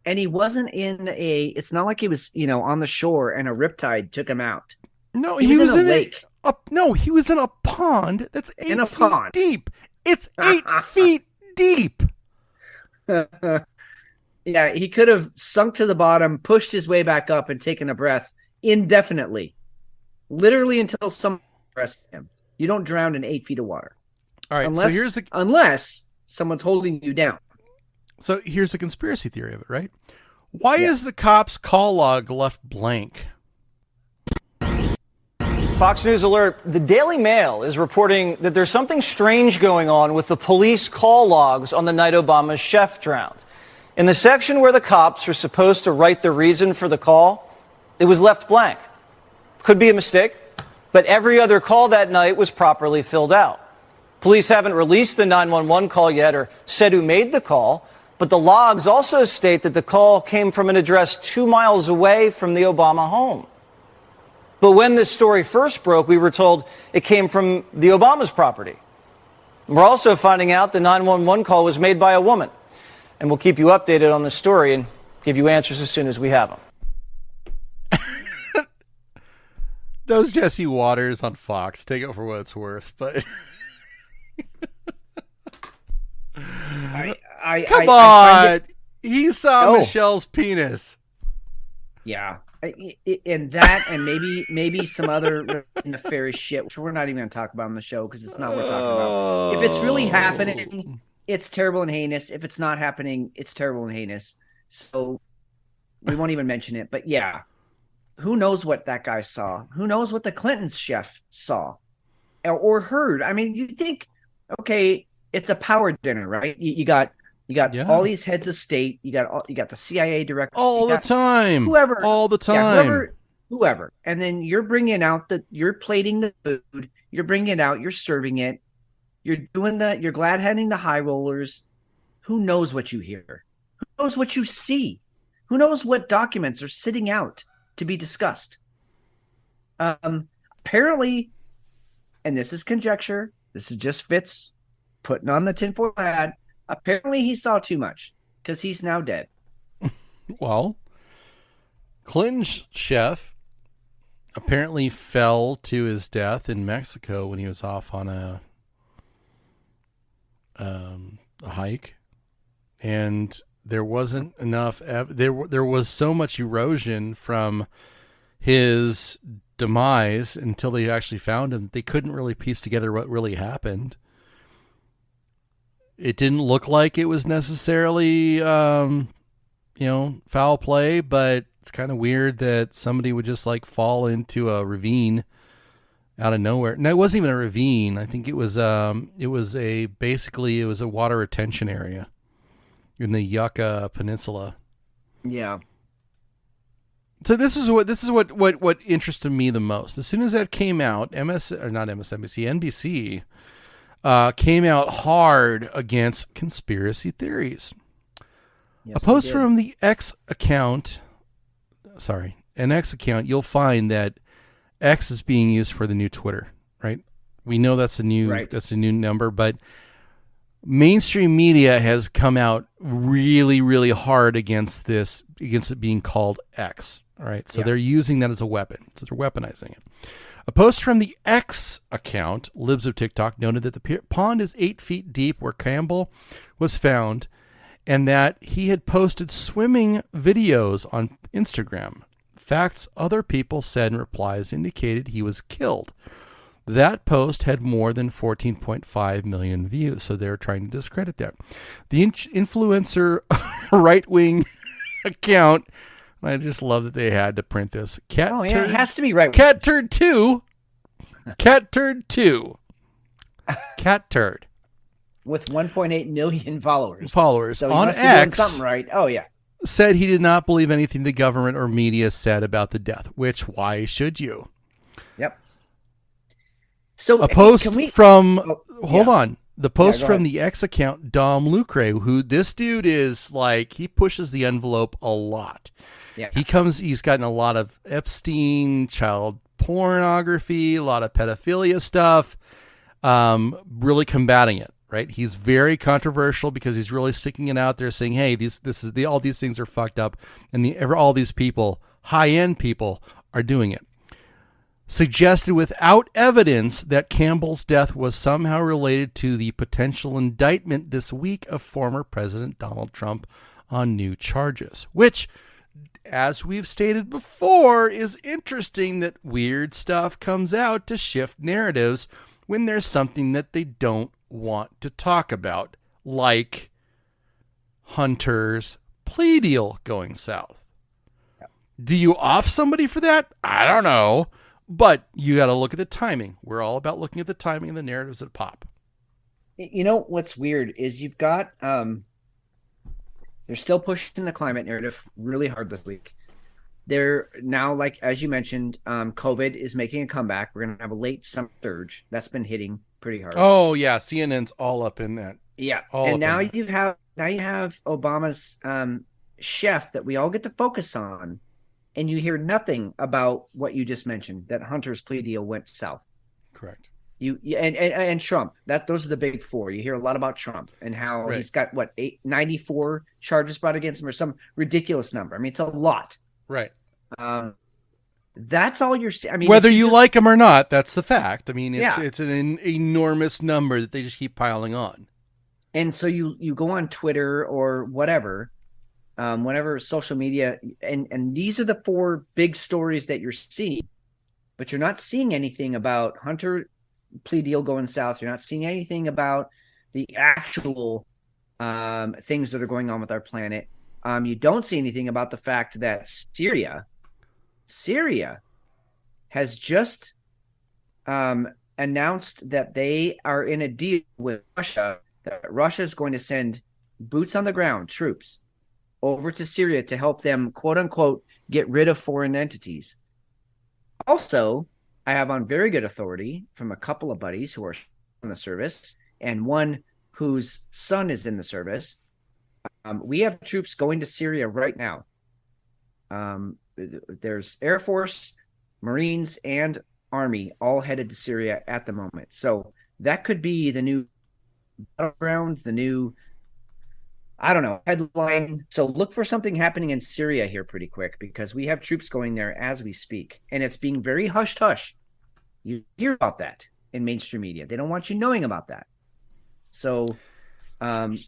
And he wasn't it's not like he was, on the shore and a riptide took him out. No, he was in a lake. He was in a pond that's 8 feet deep. It's 8 feet deep. Yeah, he could have sunk to the bottom, pushed his way back up, and taken a breath indefinitely. Literally until someone rescued him. You don't drown in 8 feet of water. All right, unless someone's holding you down. So here's the conspiracy theory of it, right? Why is the cop's call log left blank? Fox News alert. The Daily Mail is reporting that there's something strange going on with the police call logs on the night Obama's chef drowned. In the section where the cops are supposed to write the reason for the call, it was left blank. Could be a mistake, but every other call that night was properly filled out. Police haven't released the 911 call yet or said who made the call, but the logs also state that the call came from an address 2 miles away from the Obama home. But when this story first broke, we were told it came from the Obama's property. We're also finding out the 911 call was made by a woman. And we'll keep you updated on the story and give you answers as soon as we have them. That was Jesse Waters on Fox. Take it for what it's worth, but... Come on! He saw Michelle's penis. Yeah. And that, and maybe some other nefarious shit, which we're not even going to talk about on the show because it's not worth talking about. If it's really happening, it's terrible and heinous. If it's not happening, it's terrible and heinous. So we won't even mention it. But yeah, who knows what that guy saw? Who knows what the Clintons' chef saw or heard? I mean, you think, okay, it's a power dinner, right? You got all these heads of state. You got the CIA director all the time. All the time. Whoever. And then you're bringing out you're plating the food. You're bringing it out. You're serving it. You're you're glad handing the high rollers. Who knows what you hear? Who knows what you see? Who knows what documents are sitting out to be discussed? Apparently, and this is conjecture. This is just Fitz putting on the tinfoil hat. Apparently he saw too much because he's now dead. Well, Clinton's chef apparently fell to his death in Mexico when he was off on a hike, and there wasn't enough. There was so much erosion from his demise until they actually found him. They couldn't really piece together what really happened. It didn't look like it was necessarily, foul play, but it's kind of weird that somebody would just like fall into a ravine out of nowhere. No, it wasn't even a ravine. I think it was a water retention area in the Yucca Peninsula. Yeah. So this is what interested me the most. As soon as that came out, NBC came out hard against conspiracy theories. Yes, a post from the X account, you'll find that X is being used for the new Twitter, right? We know that's a new number, but mainstream media has come out really, really hard against it being called X. All right. So they're using that as a weapon. So they're weaponizing it. A post from the X account, Libs of TikTok, noted that the pond is 8 feet deep where Campbell was found and that he had posted swimming videos on Instagram. Facts other people said in replies indicated he was killed. That post had more than 14.5 million views, so they're trying to discredit that. The influencer right-wing account, I just love that they had to print this. It has to be right. Cat Turd 2. Cat Turd 2. Cat Turd. With 1.8 million followers. So on X, doing something right. Oh, yeah. Said he did not believe anything the government or media said about the death, which, why should you? Yep. So a post from hold on. The post from ahead. the X account Dom Lucre, who this dude is like, he pushes the envelope a lot. Yeah. He's gotten a lot of Epstein, child pornography, a lot of pedophilia stuff, really combating it, right? He's very controversial because he's really sticking it out there saying, hey, all these things are fucked up, and all these people, high-end people, are doing it. Suggested without evidence that Campbell's death was somehow related to the potential indictment this week of former President Donald Trump on new charges, which, as we've stated before, is interesting that weird stuff comes out to shift narratives when there's something that they don't want to talk about, like Hunter's plea deal going south. Do you off somebody for that? I don't know. But you got to look at the timing. We're all about looking at the timing and the narratives that pop. You know, what's weird is you've got, they're still pushing the climate narrative really hard this week. They're now, like, as you mentioned, COVID is making a comeback. We're going to have a late summer surge. That's been hitting pretty hard. Oh, yeah. CNN's all up in that. Yeah. And now you have Obama's chef that we all get to focus on. And you hear nothing about what you just mentioned, that Hunter's plea deal went south. Correct. And Trump. Those are the big four. You hear a lot about Trump and how he's got 94 charges brought against him or some ridiculous number. I mean, it's a lot. Right. That's all you're seeing. I mean, whether you like him or not, that's the fact. I mean, it's an enormous number that they just keep piling on. And so you go on Twitter or whatever. Whenever social media, and these are the four big stories that you're seeing, but you're not seeing anything about Hunter plea deal going south. You're not seeing anything about the actual things that are going on with our planet. You don't see anything about the fact that Syria has just announced that they are in a deal with Russia, that Russia is going to send boots on the ground troops over to Syria to help them, quote unquote, get rid of foreign entities. Also, I have on very good authority from a couple of buddies who are in the service and one whose son is in the service. We have troops going to Syria right now. There's Air Force, Marines, and Army all headed to Syria at the moment. So that could be the new battleground, the new, I don't know, headline. So look for something happening in Syria here pretty quick, because we have troops going there as we speak. And it's being very hush-hush. You hear about that in mainstream media. They don't want you knowing about that. So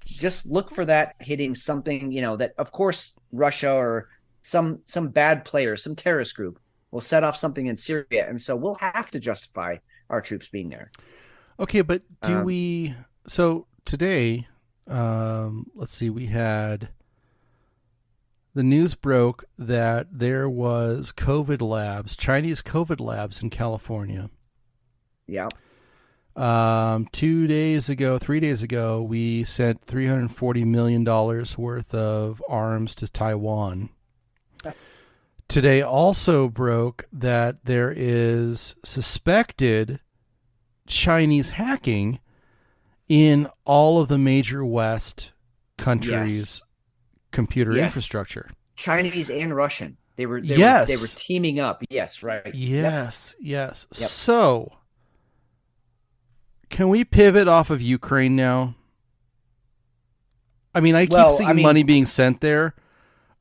just look for that hitting something, that, of course, Russia or some bad player, some terrorist group will set off something in Syria. And so we'll have to justify our troops being there. Okay, but so today... let's see, we had the news broke that there was Chinese COVID labs in California. Yeah. 3 days ago, we sent $340 million worth of arms to Taiwan. Today also broke that there is suspected Chinese hacking in all of the major West countries' computer infrastructure. Chinese and Russian. They were teaming up. Yes, right. Yes. Yep. So, can we pivot off of Ukraine now? I mean, I keep seeing money being sent there,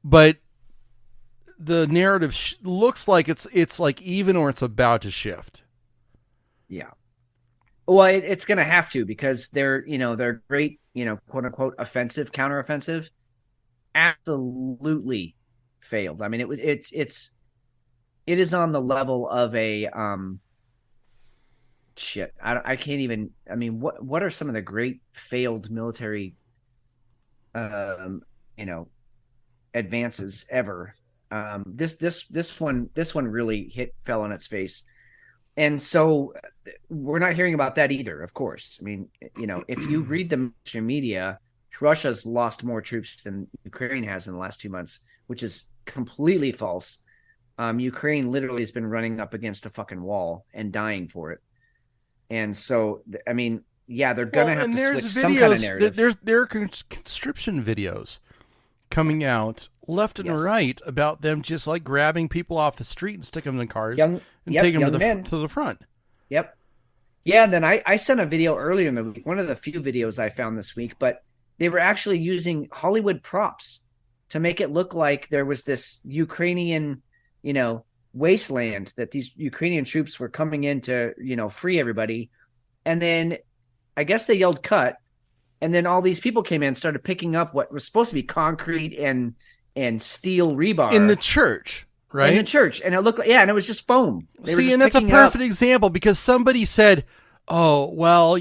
but the narrative looks like it's like even or it's about to shift. Yeah. Well, it's going to have to, because they're great, quote unquote, offensive, counteroffensive, absolutely failed. I mean, it is on the level of a shit. I can't even. I mean, what are some of the great failed military, advances ever? This one really fell on its face, and so we're not hearing about that either. Of course, I mean, if you read the mainstream media, Russia's lost more troops than Ukraine has in the last 2 months, which is completely false. Ukraine literally has been running up against a fucking wall and dying for it. And so, I mean, yeah, they're going to have to switch some kind of narrative. There are conscription videos coming out left and right about them just like grabbing people off the street and sticking them in cars and taking them to the front. Yep. Yeah, and then I sent a video earlier in the week, one of the few videos I found this week, but they were actually using Hollywood props to make it look like there was this Ukrainian, wasteland that these Ukrainian troops were coming in to, free everybody. And then I guess they yelled cut. And then all these people came in and started picking up what was supposed to be concrete and steel rebar. In the church, right? In the church. And it looked like, and it was just foam. See, and that's a perfect example because somebody said, oh, well,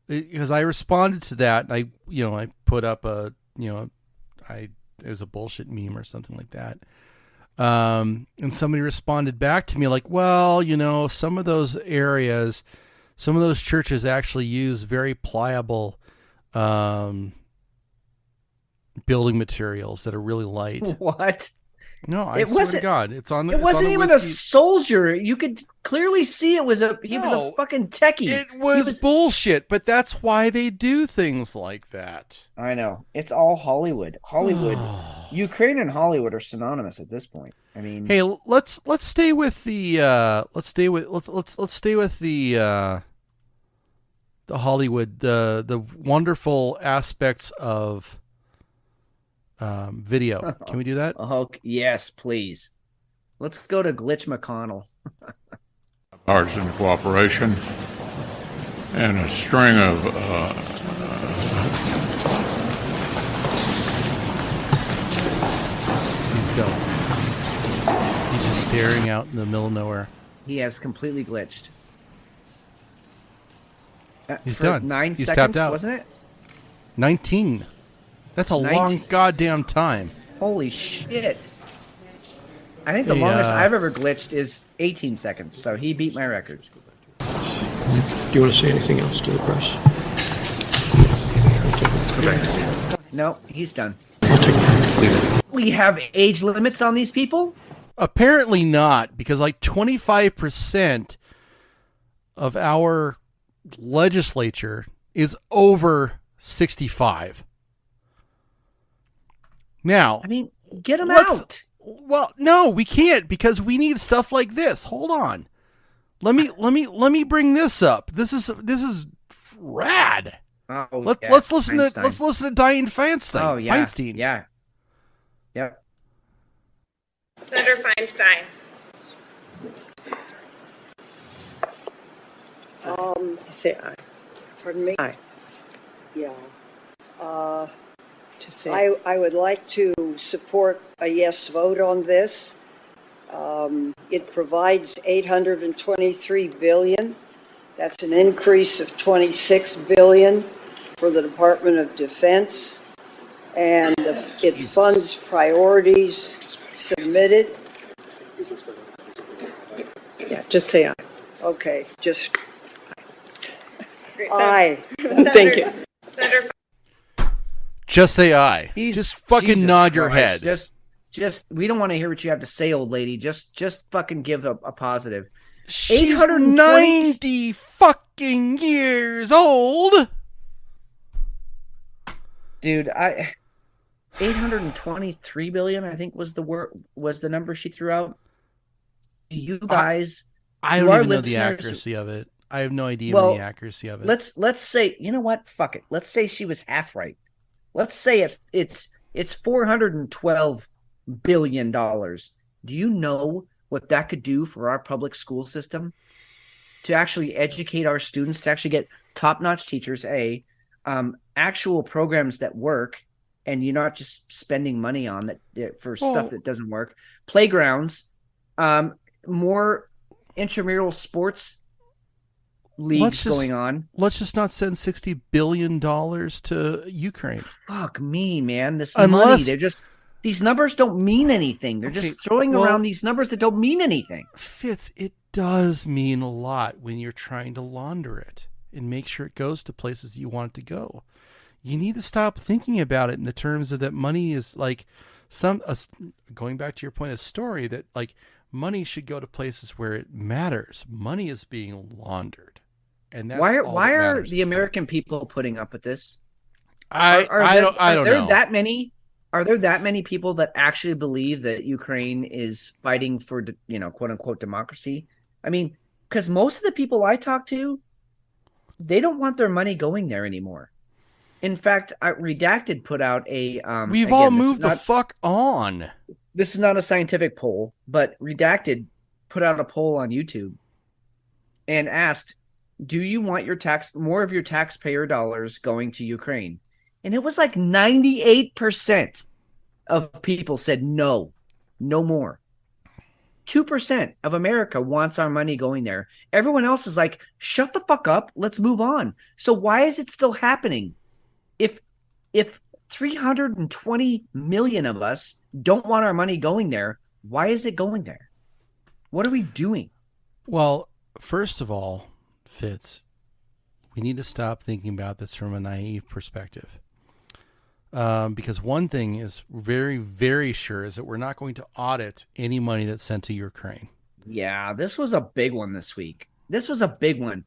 because I responded to that. And I put up it was a bullshit meme or something like that. And somebody responded back to me like, well, some of those areas, some of those churches actually use very pliable building materials that are really light. What? No, I swear to God, it's on the. It wasn't even a soldier. You could clearly see he was a fucking techie. It was bullshit, but that's why they do things like that. I know. It's all Hollywood. Ukraine and Hollywood are synonymous at this point. I mean, hey, let's stay with the the Hollywood, the wonderful aspects of video. Can we do that? Oh, yes, please. Let's go to Glitch McConnell. Partisan cooperation and a string of He's going. He's just staring out in the middle of nowhere. He has completely glitched. He's done. 9 He's seconds, tapped out. wasn't it? 19. That's a long goddamn time. Holy shit. I think the longest I've ever glitched is 18 seconds, so he beat my record. Do you want to say anything else to the press? Okay. No, he's done. I'll take that. We have age limits on these people? Apparently not, because like 25% of our legislature is over 65. Now, I mean, get them out. Well, no, we can't because we need stuff like this. Hold on. Let me bring this up. This is rad. Oh, let's listen to Diane Feinstein. Oh, yeah. Feinstein. Yeah. Yep. Senator Feinstein. Say aye. Pardon me? Aye. Yeah. Just say I would like to support a yes vote on this. It provides $823 billion. That's an increase of $26 billion for the Department of Defense. And it funds priorities submitted. Yeah, just say aye. Okay, just Great, aye. Thank you. Senator. Just say aye. Just fucking Jesus nod your Christ. head. Just we don't want to hear what you have to say, old lady. Just fucking give a positive. She's 90 fucking years old. Dude, 823 billion, I think was the number she threw out. You guys, I don't even know the accuracy of it. I have no idea the accuracy of it. Let's say, you know what? Fuck it. Let's say she was half right. Let's say it's $412 billion. Do you know what that could do for our public school system? To actually educate our students, to actually get top-notch teachers, actual programs that work, and you're not just spending money on that for stuff that doesn't work. Playgrounds, more intramural sports leagues going on. Let's just not send $60 billion to Ukraine. Fuck me, man. This money, these numbers don't mean anything. They're just throwing around these numbers that don't mean anything. Fitz, it does mean a lot when you're trying to launder it and make sure it goes to places you want it to go. You need to stop thinking about it in the terms of that money is like going back to your point of story, that like money should go to places where it matters. Money is being laundered. And that's why are the American people putting up with this? I don't know. Are there that many people that actually believe that Ukraine is fighting for, quote unquote democracy? I mean, because most of the people I talk to, they don't want their money going there anymore. In fact, Redacted put out a we've all moved the fuck on. This is not a scientific poll, but Redacted put out a poll on YouTube and asked, do you want more of your taxpayer dollars going to Ukraine? And it was like 98% of people said no more. 2% of America wants our money going there. Everyone else is like, shut the fuck up. Let's move on. So why is it still happening? If 320 million of us don't want our money going there, why is it going there? What are we doing? Well, first of all, Fitz, we need to stop thinking about this from a naive perspective. Because one thing is very, very sure is that we're not going to audit any money that's sent to Ukraine. Yeah, this was a big one this week. This was a big one.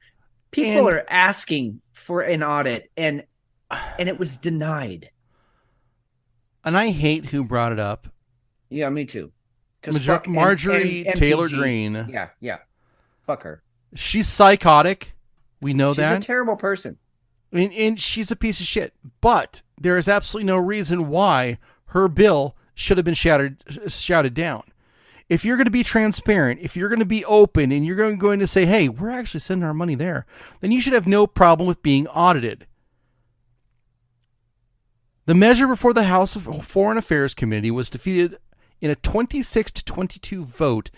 People are asking for an audit, and it was denied. And I hate who brought it up. Yeah, me too. Marjorie Taylor Greene. Yeah. Fuck her. She's psychotic. We know that. She's a terrible person. I mean, and she's a piece of shit. But there is absolutely no reason why her bill should have been shouted down. If you're going to be transparent, if you're going to be open, and you're going to say, hey, we're actually sending our money there, then you should have no problem with being audited. The measure before the House Foreign Affairs Committee was defeated in a 26-22 vote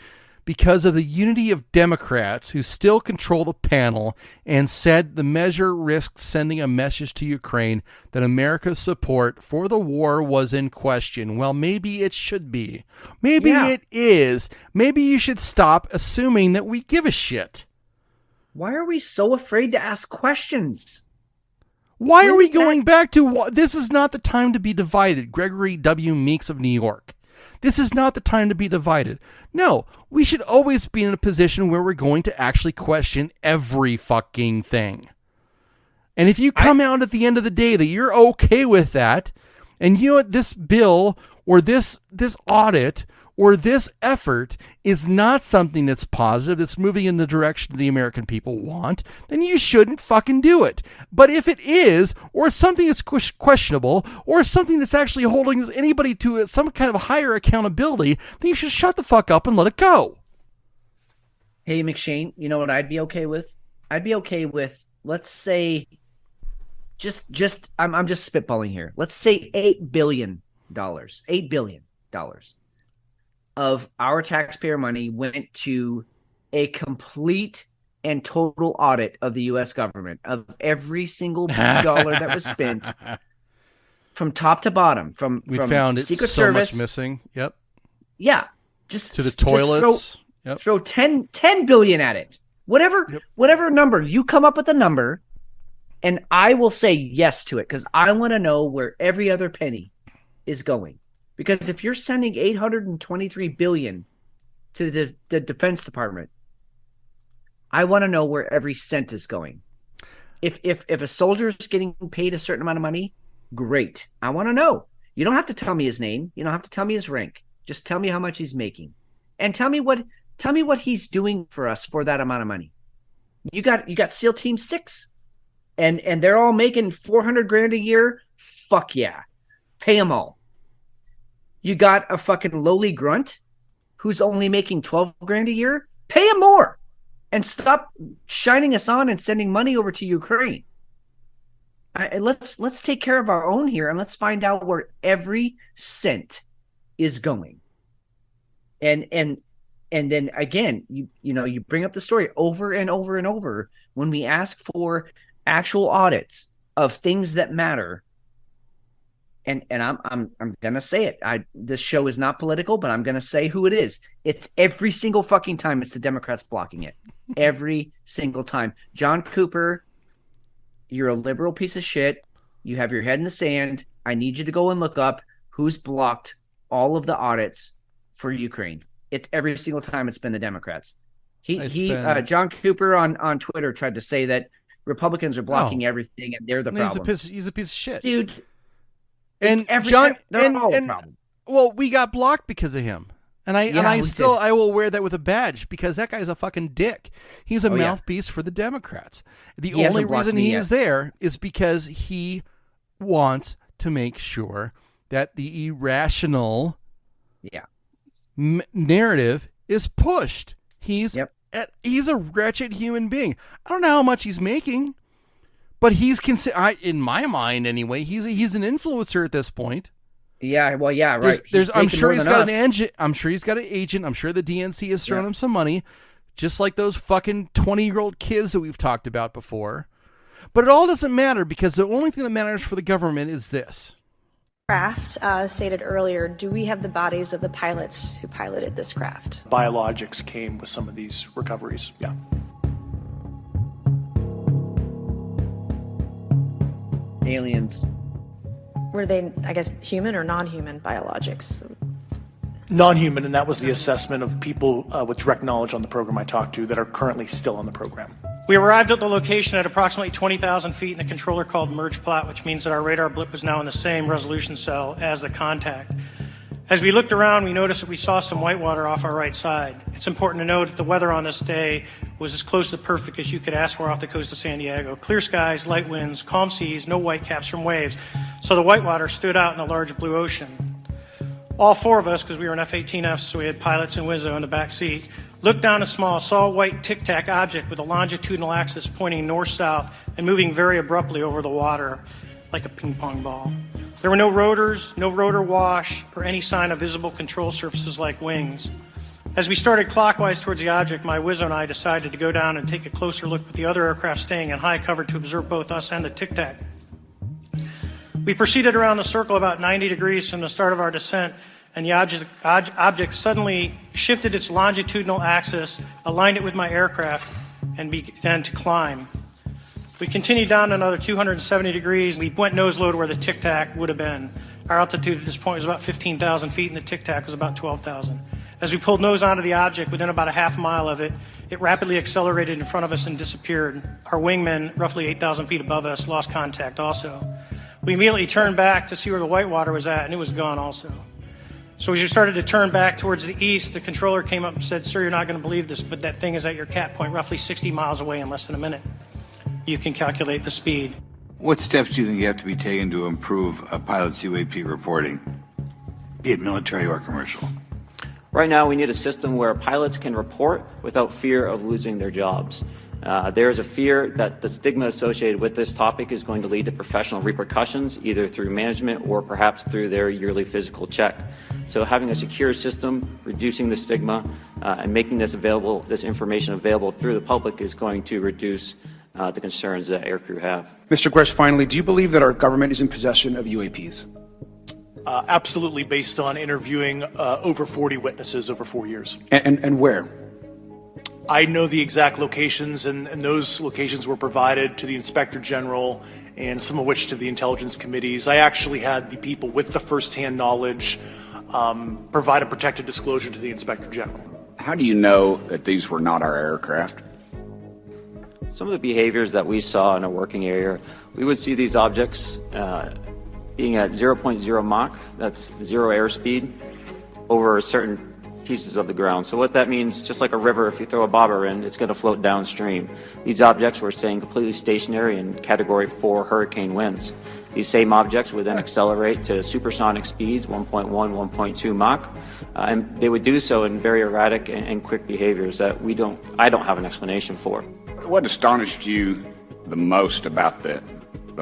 because of the unity of Democrats who still control the panel and said the measure risked sending a message to Ukraine that America's support for the war was in question. Well, maybe it should be. Maybe it is. Maybe you should stop assuming that we give a shit. Why are we so afraid to ask questions? Why are we going back to this is not the time to be divided, Gregory W. Meeks of New York. This is not the time to be divided. No, we should always be in a position where we're going to actually question every fucking thing. And if you come out at the end of the day that you're okay with that, and you know what, this bill or this audit or this effort is not something that's positive, that's moving in the direction the American people want, then you shouldn't fucking do it. But if it is, or something that's questionable, or something that's actually holding anybody to some kind of higher accountability, then you should shut the fuck up and let it go. Hey, McShane, you know what I'd be okay with? I'd be okay with, let's say, I'm just spitballing here. Let's say $8 billion. $8 billion of our taxpayer money went to a complete and total audit of the U.S. government, of every single dollar that was spent from top to bottom, from found Secret so Service. Much missing. Yep. Yeah. Just to the toilets. Throw 10 billion at it. Whatever number, you come up with a number, and I will say yes to it, because I want to know where every other penny is going. Because if you're sending $823 billion to the Defense Department, I want to know where every cent is going. If a soldier is getting paid a certain amount of money, great. I want to know. You don't have to tell me his name. You don't have to tell me his rank. Just tell me how much he's making, and tell me what he's doing for us for that amount of money. You got SEAL Team 6, and they're all making $400,000 a year. Fuck yeah, pay them all. You got a fucking lowly grunt who's only making $12,000 a year. Pay him more, and stop shining us on and sending money over to Ukraine. Let's take care of our own here, and let's find out where every cent is going. And And then again, you bring up the story over and over and over when we ask for actual audits of things that matter. And I'm gonna say it. This show is not political, but I'm gonna say who it is. It's every single fucking time it's the Democrats blocking it. Every single time. John Cooper, you're a liberal piece of shit. You have your head in the sand. I need you to go and look up who's blocked all of the audits for Ukraine. It's every single time it's been the Democrats. John Cooper on Twitter tried to say that Republicans are blocking everything and they're the problem. He's a piece of shit, dude. And well, we got blocked because of him, and I will wear that with a badge because that guy's a fucking dick. He's a mouthpiece for the Democrats. The only reason he is there is because he wants to make sure that the irrational narrative is pushed. He's a wretched human being. I don't know how much he's making, but he's in my mind anyway. He's an influencer at this point. Yeah, well, yeah, right. I'm sure he's got an agent. I'm sure he's got an agent. I'm sure the DNC has thrown him some money, just like those fucking 20-year-old kids that we've talked about before. But it all doesn't matter because the only thing that matters for the government is this. Craft stated earlier, do we have the bodies of the pilots who piloted this craft? Biologics came with some of these recoveries, yeah. Aliens. Were they, I guess, human or non-human biologics? Non-human, and that was the assessment of people with direct knowledge on the program I talked to that are currently still on the program. We arrived at the location at approximately 20,000 feet in a controller called merge plot, which means that our radar blip was now in the same resolution cell as the contact. As we looked around, we noticed that we saw some whitewater off our right side. It's important to note that the weather on this day was as close to perfect as you could ask for off the coast of San Diego. Clear skies, light winds, calm seas, no whitecaps from waves. So the whitewater stood out in a large blue ocean. All four of us, because we were in F-18Fs, so we had pilots and Wizzo in the back seat, looked down saw a white tic-tac object with a longitudinal axis pointing north-south and moving very abruptly over the water like a ping-pong ball. There were no rotors, no rotor wash, or any sign of visible control surfaces like wings. As we started clockwise towards the object, my Wizzo and I decided to go down and take a closer look with the other aircraft staying in high cover to observe both us and the tic-tac. We proceeded around the circle about 90 degrees from the start of our descent, and the object suddenly shifted its longitudinal axis, aligned it with my aircraft, and began to climb. We continued down another 270 degrees. We went nose low to where the tic-tac would have been. Our altitude at this point was about 15,000 feet, and the tic-tac was about 12,000. As we pulled nose onto the object, within about a half mile of it, it rapidly accelerated in front of us and disappeared. Our wingmen, roughly 8,000 feet above us, lost contact also. We immediately turned back to see where the whitewater was at, and it was gone also. So as we started to turn back towards the east, the controller came up and said, "Sir, you're not going to believe this, but that thing is at your cat point roughly 60 miles away in less than a minute. You can calculate the speed." What steps do you think you have to be taken to improve a pilot's UAP reporting, be it military or commercial? Right now, we need a system where pilots can report without fear of losing their jobs. There is a fear that the stigma associated with this topic is going to lead to professional repercussions, either through management or perhaps through their yearly physical check. So having a secure system, reducing the stigma, and making this information available through the public is going to reduce the concerns that aircrew have. Mr. Grush, finally, do you believe that our government is in possession of UAPs? Absolutely, based on interviewing over 40 witnesses over 4 years. And where? I know the exact locations, and those locations were provided to the Inspector General and some of which to the intelligence committees. I actually had the people with the firsthand knowledge provide a protected disclosure to the Inspector General. How do you know that these were not our aircraft? Some of the behaviors that we saw in a working area, we would see these objects being at 0.0 Mach, that's zero airspeed, over certain pieces of the ground. So what that means, just like a river, if you throw a bobber in, it's going to float downstream. These objects were staying completely stationary in Category 4 hurricane winds. These same objects would then accelerate to supersonic speeds, 1.1, 1.2 Mach, and they would do so in very erratic and quick behaviors that I don't have an explanation for. What astonished you the most about the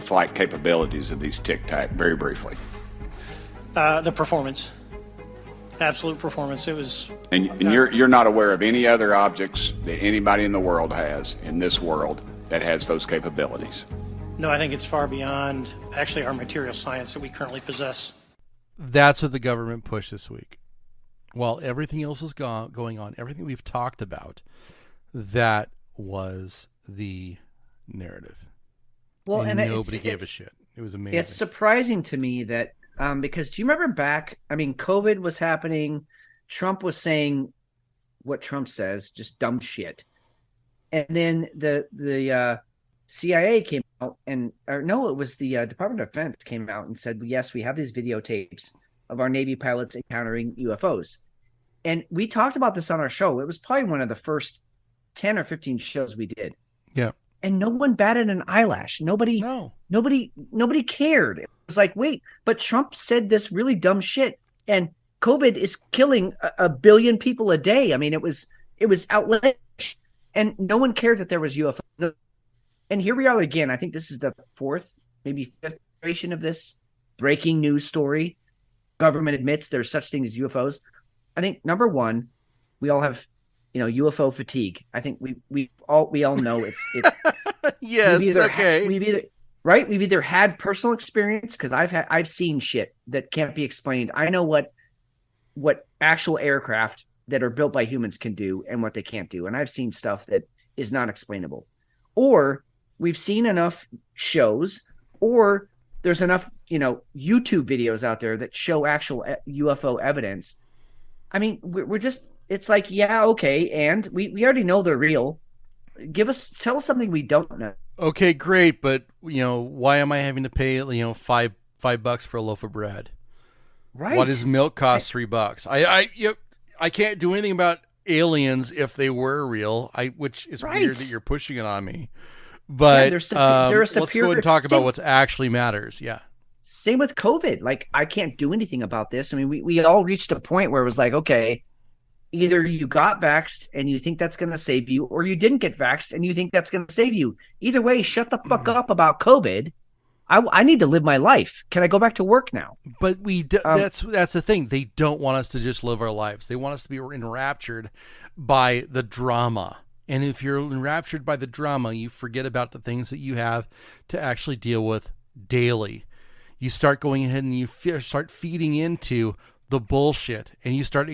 flight capabilities of these Tic Tac, very briefly? The performance. absolute performance. It was. And you're not aware of any other objects that anybody in the world has, in this world, that has those capabilities? No, I think it's far beyond actually our material science that we currently possess. That's what the government pushed this week. While everything else was going on, everything we've talked about, that was the narrative. Well, and nobody gave a shit. It was amazing. It's surprising to me that because do you remember back? I mean, COVID was happening. Trump was saying what Trump says, just dumb shit. And then the CIA came out it was the Department of Defense came out and said, yes, we have these videotapes of our Navy pilots encountering UFOs. And we talked about this on our show. It was probably one of the first 10 or 15 shows we did. Yeah. And no one batted an eyelash. Nobody cared. It was like, wait, but Trump said this really dumb shit, and COVID is killing a billion people a day. I mean, it was outlandish, and no one cared that there was UFO. And here we are again. I think this is the fourth, maybe fifth iteration of this breaking news story. Government admits there's such things as UFOs. I think number one, we all have, UFO fatigue. I think we all know it's yes, we've either had personal experience, because I've seen shit that can't be explained. I know what actual aircraft that are built by humans can do and what they can't do, and I've seen stuff that is not explainable. Or we've seen enough shows, or there's enough YouTube videos out there that show actual UFO evidence. I mean, we're just, it's like, yeah, okay, and we already know they're real. Tell us something we don't know. Okay, great, but why am I having to pay $5 for a loaf of bread? Right. Why does milk cost $3? I can't do anything about aliens if they were real. Which is weird that you're pushing it on me. But let's go and talk about what actually matters. Yeah. Same with COVID. Like, I can't do anything about this. I mean, we all reached a point where it was like, okay, either you got vaxxed and you think that's going to save you, or you didn't get vaxxed and you think that's going to save you. Either way, shut the fuck up about COVID. I need to live my life. Can I go back to work now? But that's the thing. They don't want us to just live our lives. They want us to be enraptured by the drama. And if you're enraptured by the drama, you forget about the things that you have to actually deal with daily. You start going ahead and you start feeding into the bullshit, and you start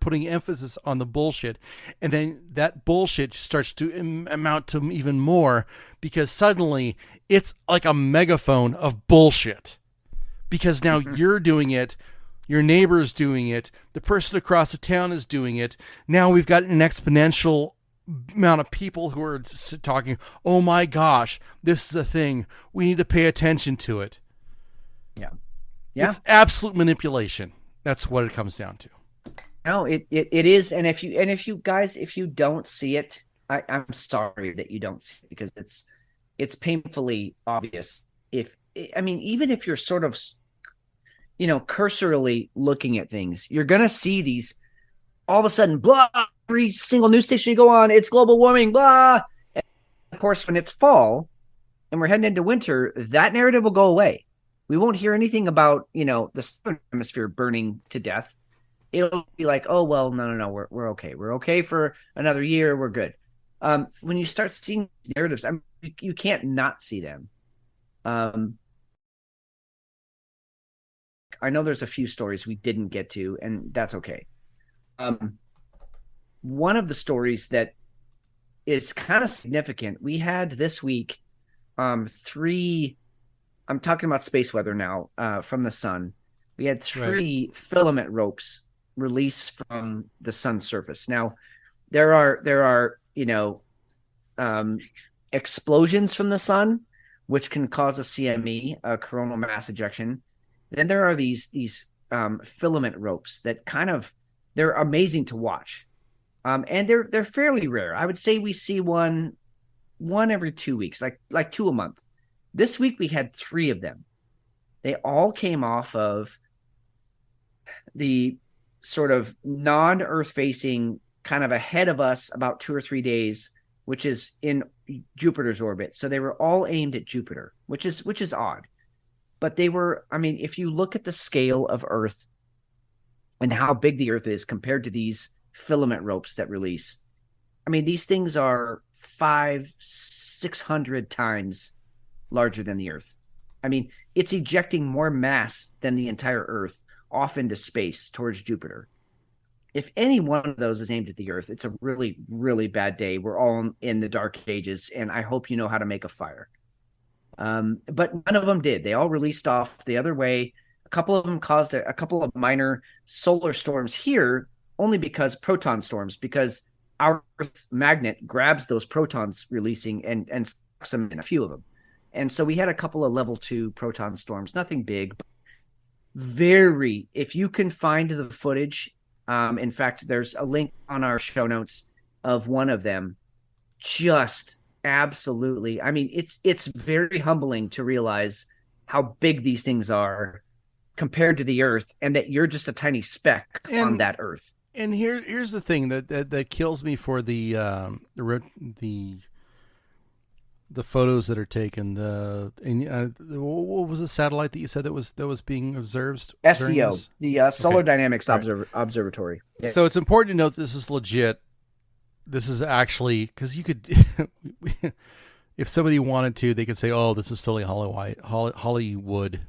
putting emphasis on the bullshit, and then that bullshit starts to amount to even more, because suddenly it's like a megaphone of bullshit, because now you're doing it, your neighbor's doing it, the person across the town is doing it. Now we've got an exponential amount of people who are talking, oh my gosh, this is a thing, we need to pay attention to it. Yeah. It's absolute manipulation. That's what it comes down to. No, it is. And if you guys, if you don't see it, I'm sorry that you don't see it, because it's painfully obvious. Even if you're sort of, cursorily looking at things, you're going to see these all of a sudden, blah, every single news station you go on, it's global warming, blah. And of course, when it's fall and we're heading into winter, that narrative will go away. We won't hear anything about, the southern hemisphere burning to death. It'll be like, oh, well, no, we're okay. We're okay for another year. We're good. When you start seeing narratives, you can't not see them. I know there's a few stories we didn't get to, and that's okay. One of the stories that is kind of significant, we had this week three. I'm talking about space weather now, from the sun. We had three filament ropes released from the sun's surface. Now, there are explosions from the sun, which can cause a CME, a coronal mass ejection. Then there are these filament ropes that they're amazing to watch, and they're fairly rare. I would say we see one every 2 weeks, like 2 a month. This week we had 3 of them. They all came off of the sort of non-Earth facing, kind of ahead of us about 2 or 3 days, which is in Jupiter's orbit. So they were all aimed at Jupiter, which is odd. But they were, if you look at the scale of Earth, and how big the Earth is compared to these filament ropes that release. I mean, these things are 500-600 times larger than the Earth. I mean, it's ejecting more mass than the entire Earth off into space towards Jupiter. If any one of those is aimed at the Earth, it's a really, really bad day. We're all in the dark ages, and I hope you know how to make a fire. But none of them did. They all released off the other way. A couple of them caused a couple of minor solar storms here, only because proton storms, because our Earth's magnet grabs those protons releasing and sucks them in, a few of them. And so we had a couple of level 2 proton storms, nothing big. Very, if you can find the footage, in fact, there's a link on our show notes of one of them. Just absolutely. I mean, it's very humbling to realize how big these things are compared to the Earth, and that you're just a tiny speck on that Earth. And here's the thing that kills me for the photos that are taken. What was the satellite that you said that was being observed? SDO, the Solar Dynamics Observatory. Yeah. So it's important to note this is legit. This is actually, because you could, if somebody wanted to, they could say, "Oh, this is totally Hollywood."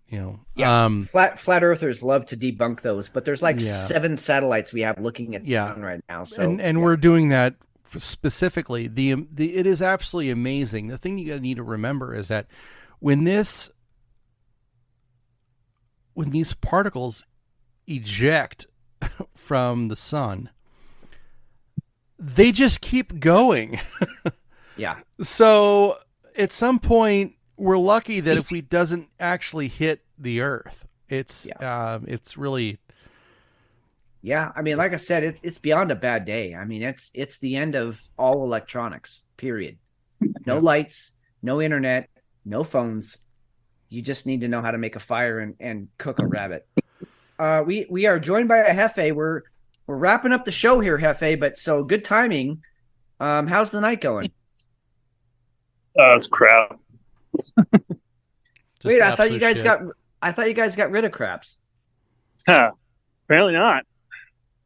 You know, yeah. Flat earthers love to debunk those, but there's like 7 satellites we have looking at right now. So and we're doing that specifically. It is absolutely amazing. The thing you need to remember is that when these particles eject from the sun, they just keep going. Yeah. So at some point, we're lucky that if we doesn't actually hit the Earth, it's really. Yeah, I mean, like I said, it's beyond a bad day. I mean, it's the end of all electronics. Period. No lights, no internet, no phones. You just need to know how to make a fire and cook a rabbit. We are joined by a Jefe. We're wrapping up the show here, Jefe. But so good timing. How's the night going? It's crap. Wait, I thought you guys got rid of craps. Apparently not.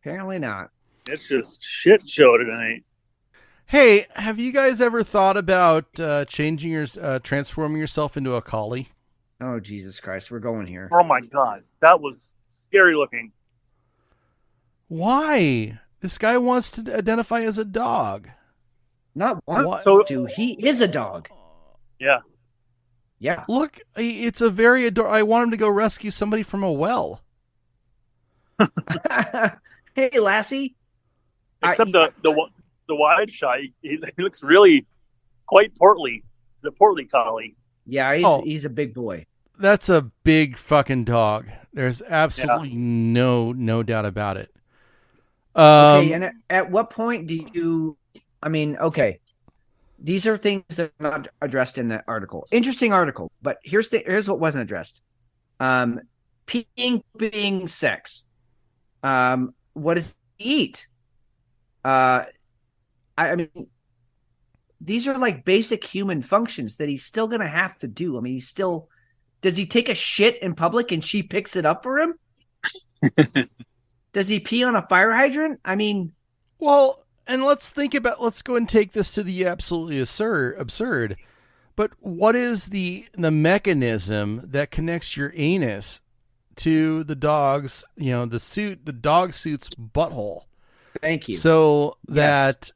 Apparently not. It's just shit show tonight. Hey, have you guys ever thought about transforming yourself into a collie? Oh, Jesus Christ, we're going here. Oh my God, that was scary looking. Why? This guy wants to identify as a dog. Not want to. He is a dog. Yeah. Yeah. Look, it's a very adorable. I want him to go rescue somebody from a well. Hey, Lassie. Except the wide shot, he looks really quite portly. The portly collie. Yeah, he's a big boy. That's a big fucking dog. There's absolutely no doubt about it. Okay, and at what point do you? I mean, okay. These are things that are not addressed in the article. Interesting article, but here's what wasn't addressed. Peeing, sex. What does he eat? I mean, these are like basic human functions that he's still going to have to do. I mean, does he take a shit in public and she picks it up for him? Does he pee on a fire hydrant? I mean, well, and let's go and take this to the absolutely absurd. But what is the mechanism that connects your anus to the dog's, the dog suit's butthole? Thank you. So that,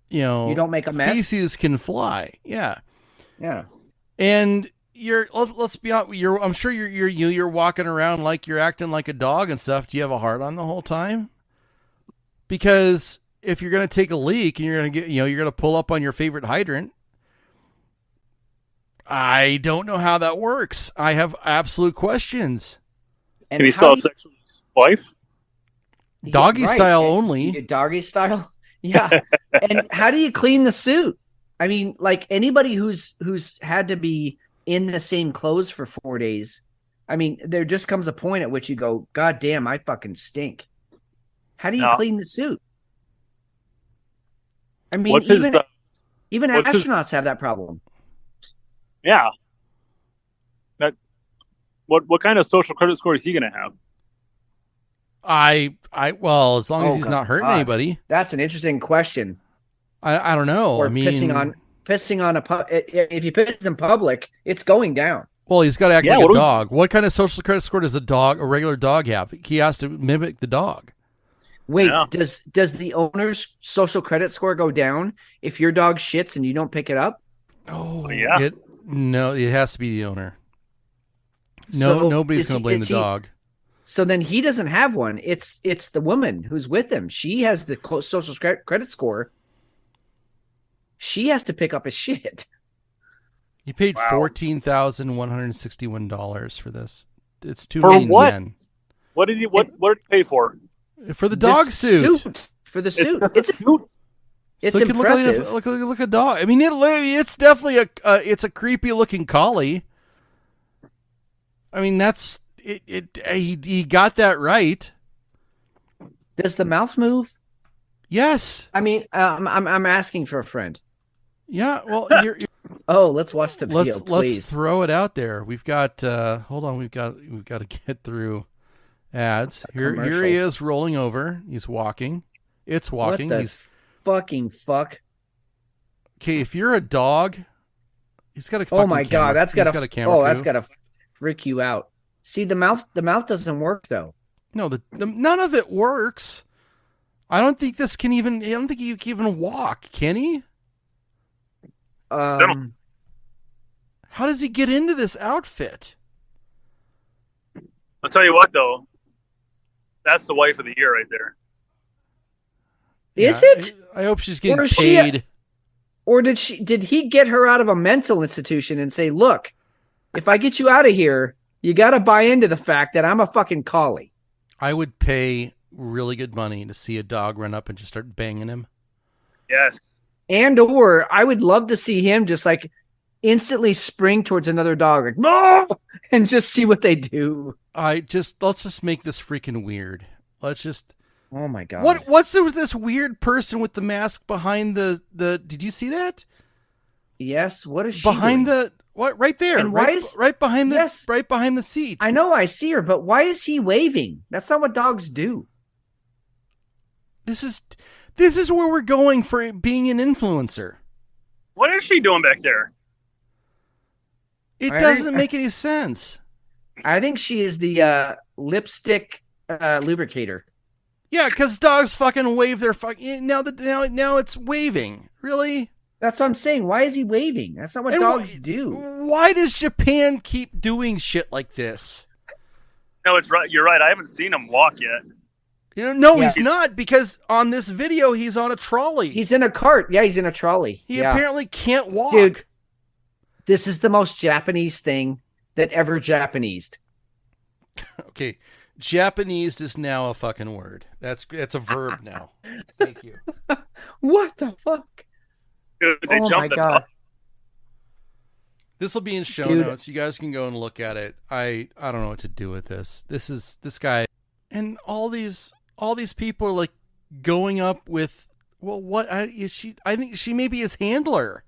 you don't make a mess. Feces can fly. Yeah. Yeah. And let's be honest. I'm sure you're walking around like you're acting like a dog and stuff. Do you have a heart on the whole time? Because if you're going to take a leak and you're going to get, you're going to pull up on your favorite hydrant, I don't know how that works. I have absolute questions. And can he still have sex with his wife? Doggy style only. Doggy style? Yeah. And how do you clean the suit? I mean, like anybody who's had to be in the same clothes for 4 days, I mean, there just comes a point at which you go, God damn, I fucking stink. How do you clean the suit? I mean, even astronauts have that problem. Yeah. What kind of social credit score is he going to have? Well, as long as he's not hurting anybody. That's an interesting question. I don't know. Or I mean, pissing on if you piss in public, it's going down. Well, he's got to act like a dog. What kind of social credit score does a regular dog have? He has to mimic the dog. Wait, does the owner's social credit score go down if your dog shits and you don't pick it up? Oh, yeah. No, it has to be the owner. No, nobody's going to blame the dog. So then he doesn't have one. It's the woman who's with him. She has the social credit score. She has to pick up his shit. You paid $14,161 for this. It's 2 million yen. What did he pay for? For the dog suit. For the suit. It's a suit. It's so impressive. Look at a dog. I mean, it's definitely it's a creepy looking collie. I mean, that's it. He got that right. Does the mouth move? Yes. I mean, I'm asking for a friend. Yeah. Well, oh, let's watch the video, please. Let's throw it out there. We've got. Hold on. We've got to get through ads. Here he is rolling over. He's walking. It's walking. What the fucking fuck. Okay, if you're a dog, he's got a. Oh my god, that's got a camera. Oh, that's got to freak you out. See, the mouth doesn't work though. No, none of it works. I don't think this can even. I don't think you can even walk. Can he? How does he get into this outfit? I'll tell you what, though. That's the wife of the year right there. Is it? I hope she's getting paid. Or did he get her out of a mental institution and say, look, if I get you out of here, you got to buy into the fact that I'm a fucking collie. I would pay really good money to see a dog run up and just start banging him. Yes. Or I would love to see him just like instantly spring towards another dog, like, no! And just see what they do. Let's just make this freaking weird. Let's just. Oh my god! What's with this weird person with the mask behind the? Did you see that? Yes. What is she behind doing? What right there? And right, why is right behind the right behind the seat? I know I see her, but why is he waving? That's not what dogs do. This is where we're going for being an influencer. What is she doing back there? It doesn't make any sense. I think she is the lipstick lubricator. Yeah, because dogs fucking wave their fucking now it's waving. Really? That's what I'm saying. Why is he waving? That's not what dogs do. Why does Japan keep doing shit like this? No, it's right. You're right. I haven't seen him walk yet. No, he's not, because on this video he's on a trolley. He's in a cart. Yeah, he's in a trolley. He apparently can't walk. Dude, this is the most Japanese thing that ever Japanesed. Okay. Japanese is now a fucking word. It's a verb now. Thank you. What the fuck? Dude, they oh my god. This will be in show notes. You guys can go and look at it. I don't know what to do with this. This guy and all these people are like going up with, well, what is she? I think she may be his handler.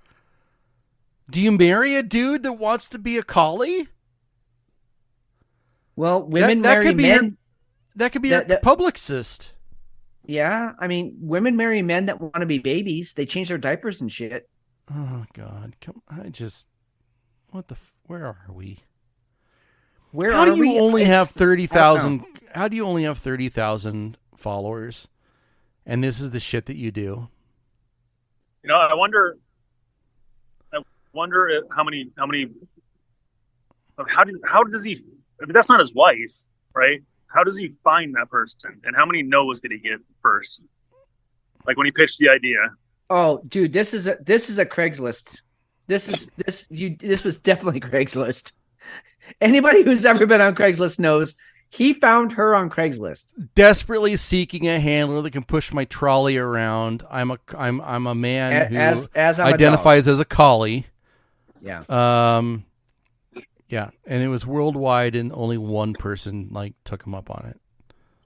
Do you marry a dude that wants to be a collie? Well, women marry men. That could be your publicist. Yeah, I mean, women marry men that want to be babies. They change their diapers and shit. Oh God, where are we? How do you only have 30,000? How do you only have 30,000 followers? And this is the shit that you do. You know, I wonder how does he? I mean, that's not his wife, right? How does he find that person? And how many no's did he get first? Like when he pitched the idea. Oh, dude, this is a Craigslist. This was definitely Craigslist. Anybody who's ever been on Craigslist knows he found her on Craigslist. Desperately seeking a handler that can push my trolley around. I'm a man who identifies as a collie. Yeah. Yeah, and it was worldwide, and only one person took him up on it.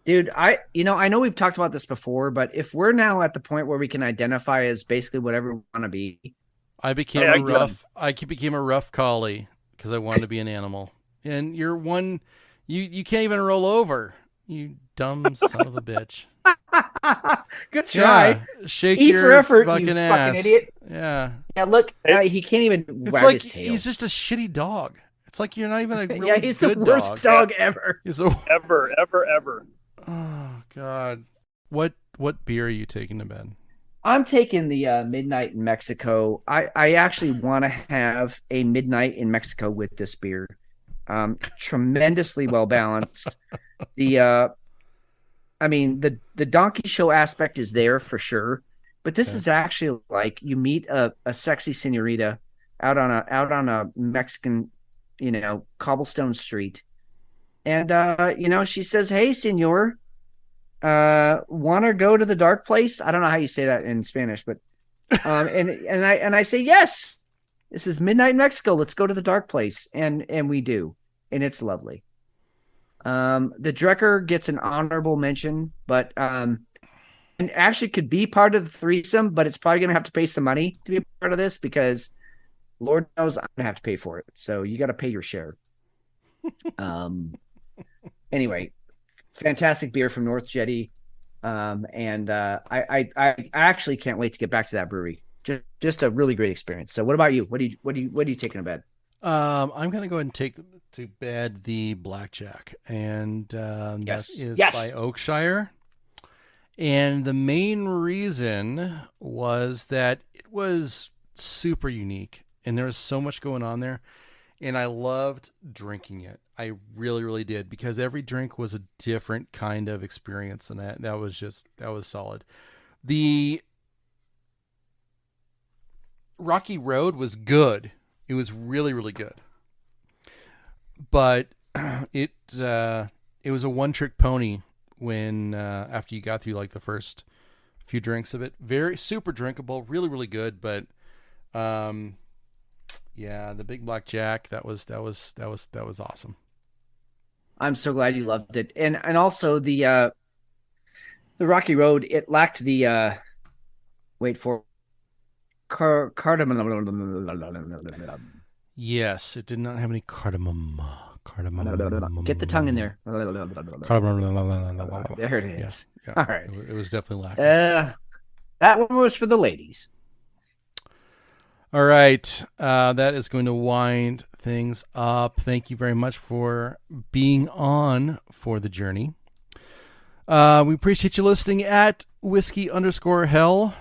Dude, I know we've talked about this before, but if we're now at the point where we can identify as basically whatever we want to be, I became a rough collie because I wanted to be an animal. And you're one, you can't even roll over. You dumb son of a bitch. Good try. Yeah, shake E your for effort, fucking you ass. fucking idiot. Yeah. Yeah, look, he can't even It's wag like his tail. he's just a shitty dog. It's like you're not even a really Yeah, he's the good worst dog ever. He's a... Ever. Oh God. What beer are you taking to bed? I'm taking the Midnight in Mexico. I actually want to have a Midnight in Mexico with this beer. Tremendously well balanced. The donkey show aspect is there for sure, but this is actually like you meet a sexy señorita out on a Mexican, cobblestone street, and she says, "Hey, señor, want to go to the dark place?" I don't know how you say that in Spanish, but and I say, yes, this is Midnight in Mexico. Let's go to the dark place, and we do, and it's lovely. The Drecker gets an honorable mention, but and actually could be part of the threesome, but it's probably gonna have to pay some money to be a part of this because Lord knows I'm gonna have to pay for it. So you got to pay your share. Anyway. Fantastic beer from North Jetty, and I actually can't wait to get back to that brewery. Just a really great experience. So, what about you? What are you taking to bed? I'm gonna go ahead and take to bed the Blackjack, and that is by Oakshire. And the main reason was that it was super unique, and there was so much going on there, and I loved drinking it. I really, really did, because every drink was a different kind of experience, and that was solid. The Rocky Road was good. It was really, really good. But it was a one-trick pony when after you got through like the first few drinks of it. Very super drinkable, really, really good, but yeah, the Big Black Jack, that was awesome. I'm so glad you loved it. And also the Rocky Road, it lacked the cardamom. Yes, it did not have any cardamom. Get the tongue in there. There it is. Yeah. All right. It was definitely lacking. That one was for the ladies. All right. That is going to wind things up. Thank you very much for being on for the journey. We appreciate you listening at whiskey_hell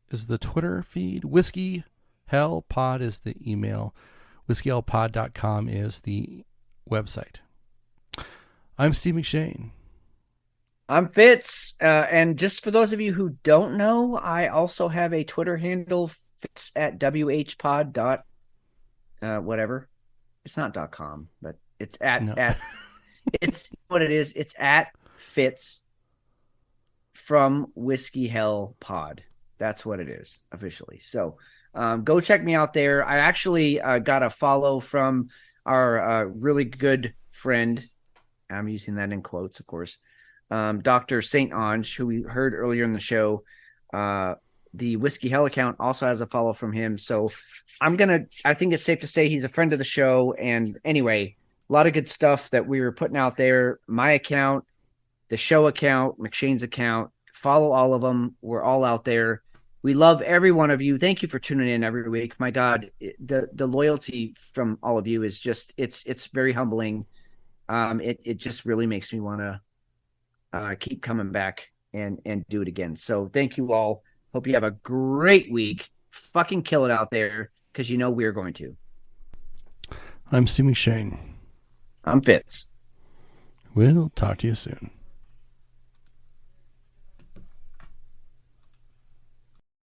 is the Twitter feed. Whiskey Hell Pod is the email. whiskeyhellpod.com is the website. I'm Steve McShane. I'm Fitz. And just for those of you who don't know, I also have a Twitter handle, Fitz at whpod. Whatever. It's not .com, but it's at it's what it is. It's at Fitz from Whiskey Hell Pod. That's what it is officially. So go check me out there. I actually got a follow from our really good friend. I'm using that in quotes, of course. Dr. St. Ange, who we heard earlier in the show. The Whiskey Hell account also has a follow from him. So I think it's safe to say he's a friend of the show. And anyway, a lot of good stuff that we were putting out there. My account, the show account, McShane's account, follow all of them. We're all out there. We love every one of you. Thank you for tuning in every week. My God, the loyalty from all of you is just, it's very humbling. It just really makes me want to keep coming back and do it again. So thank you all. Hope you have a great week. Fucking kill it out there, because you know we're going to. I'm Steve McShane. I'm Fitz. We'll talk to you soon.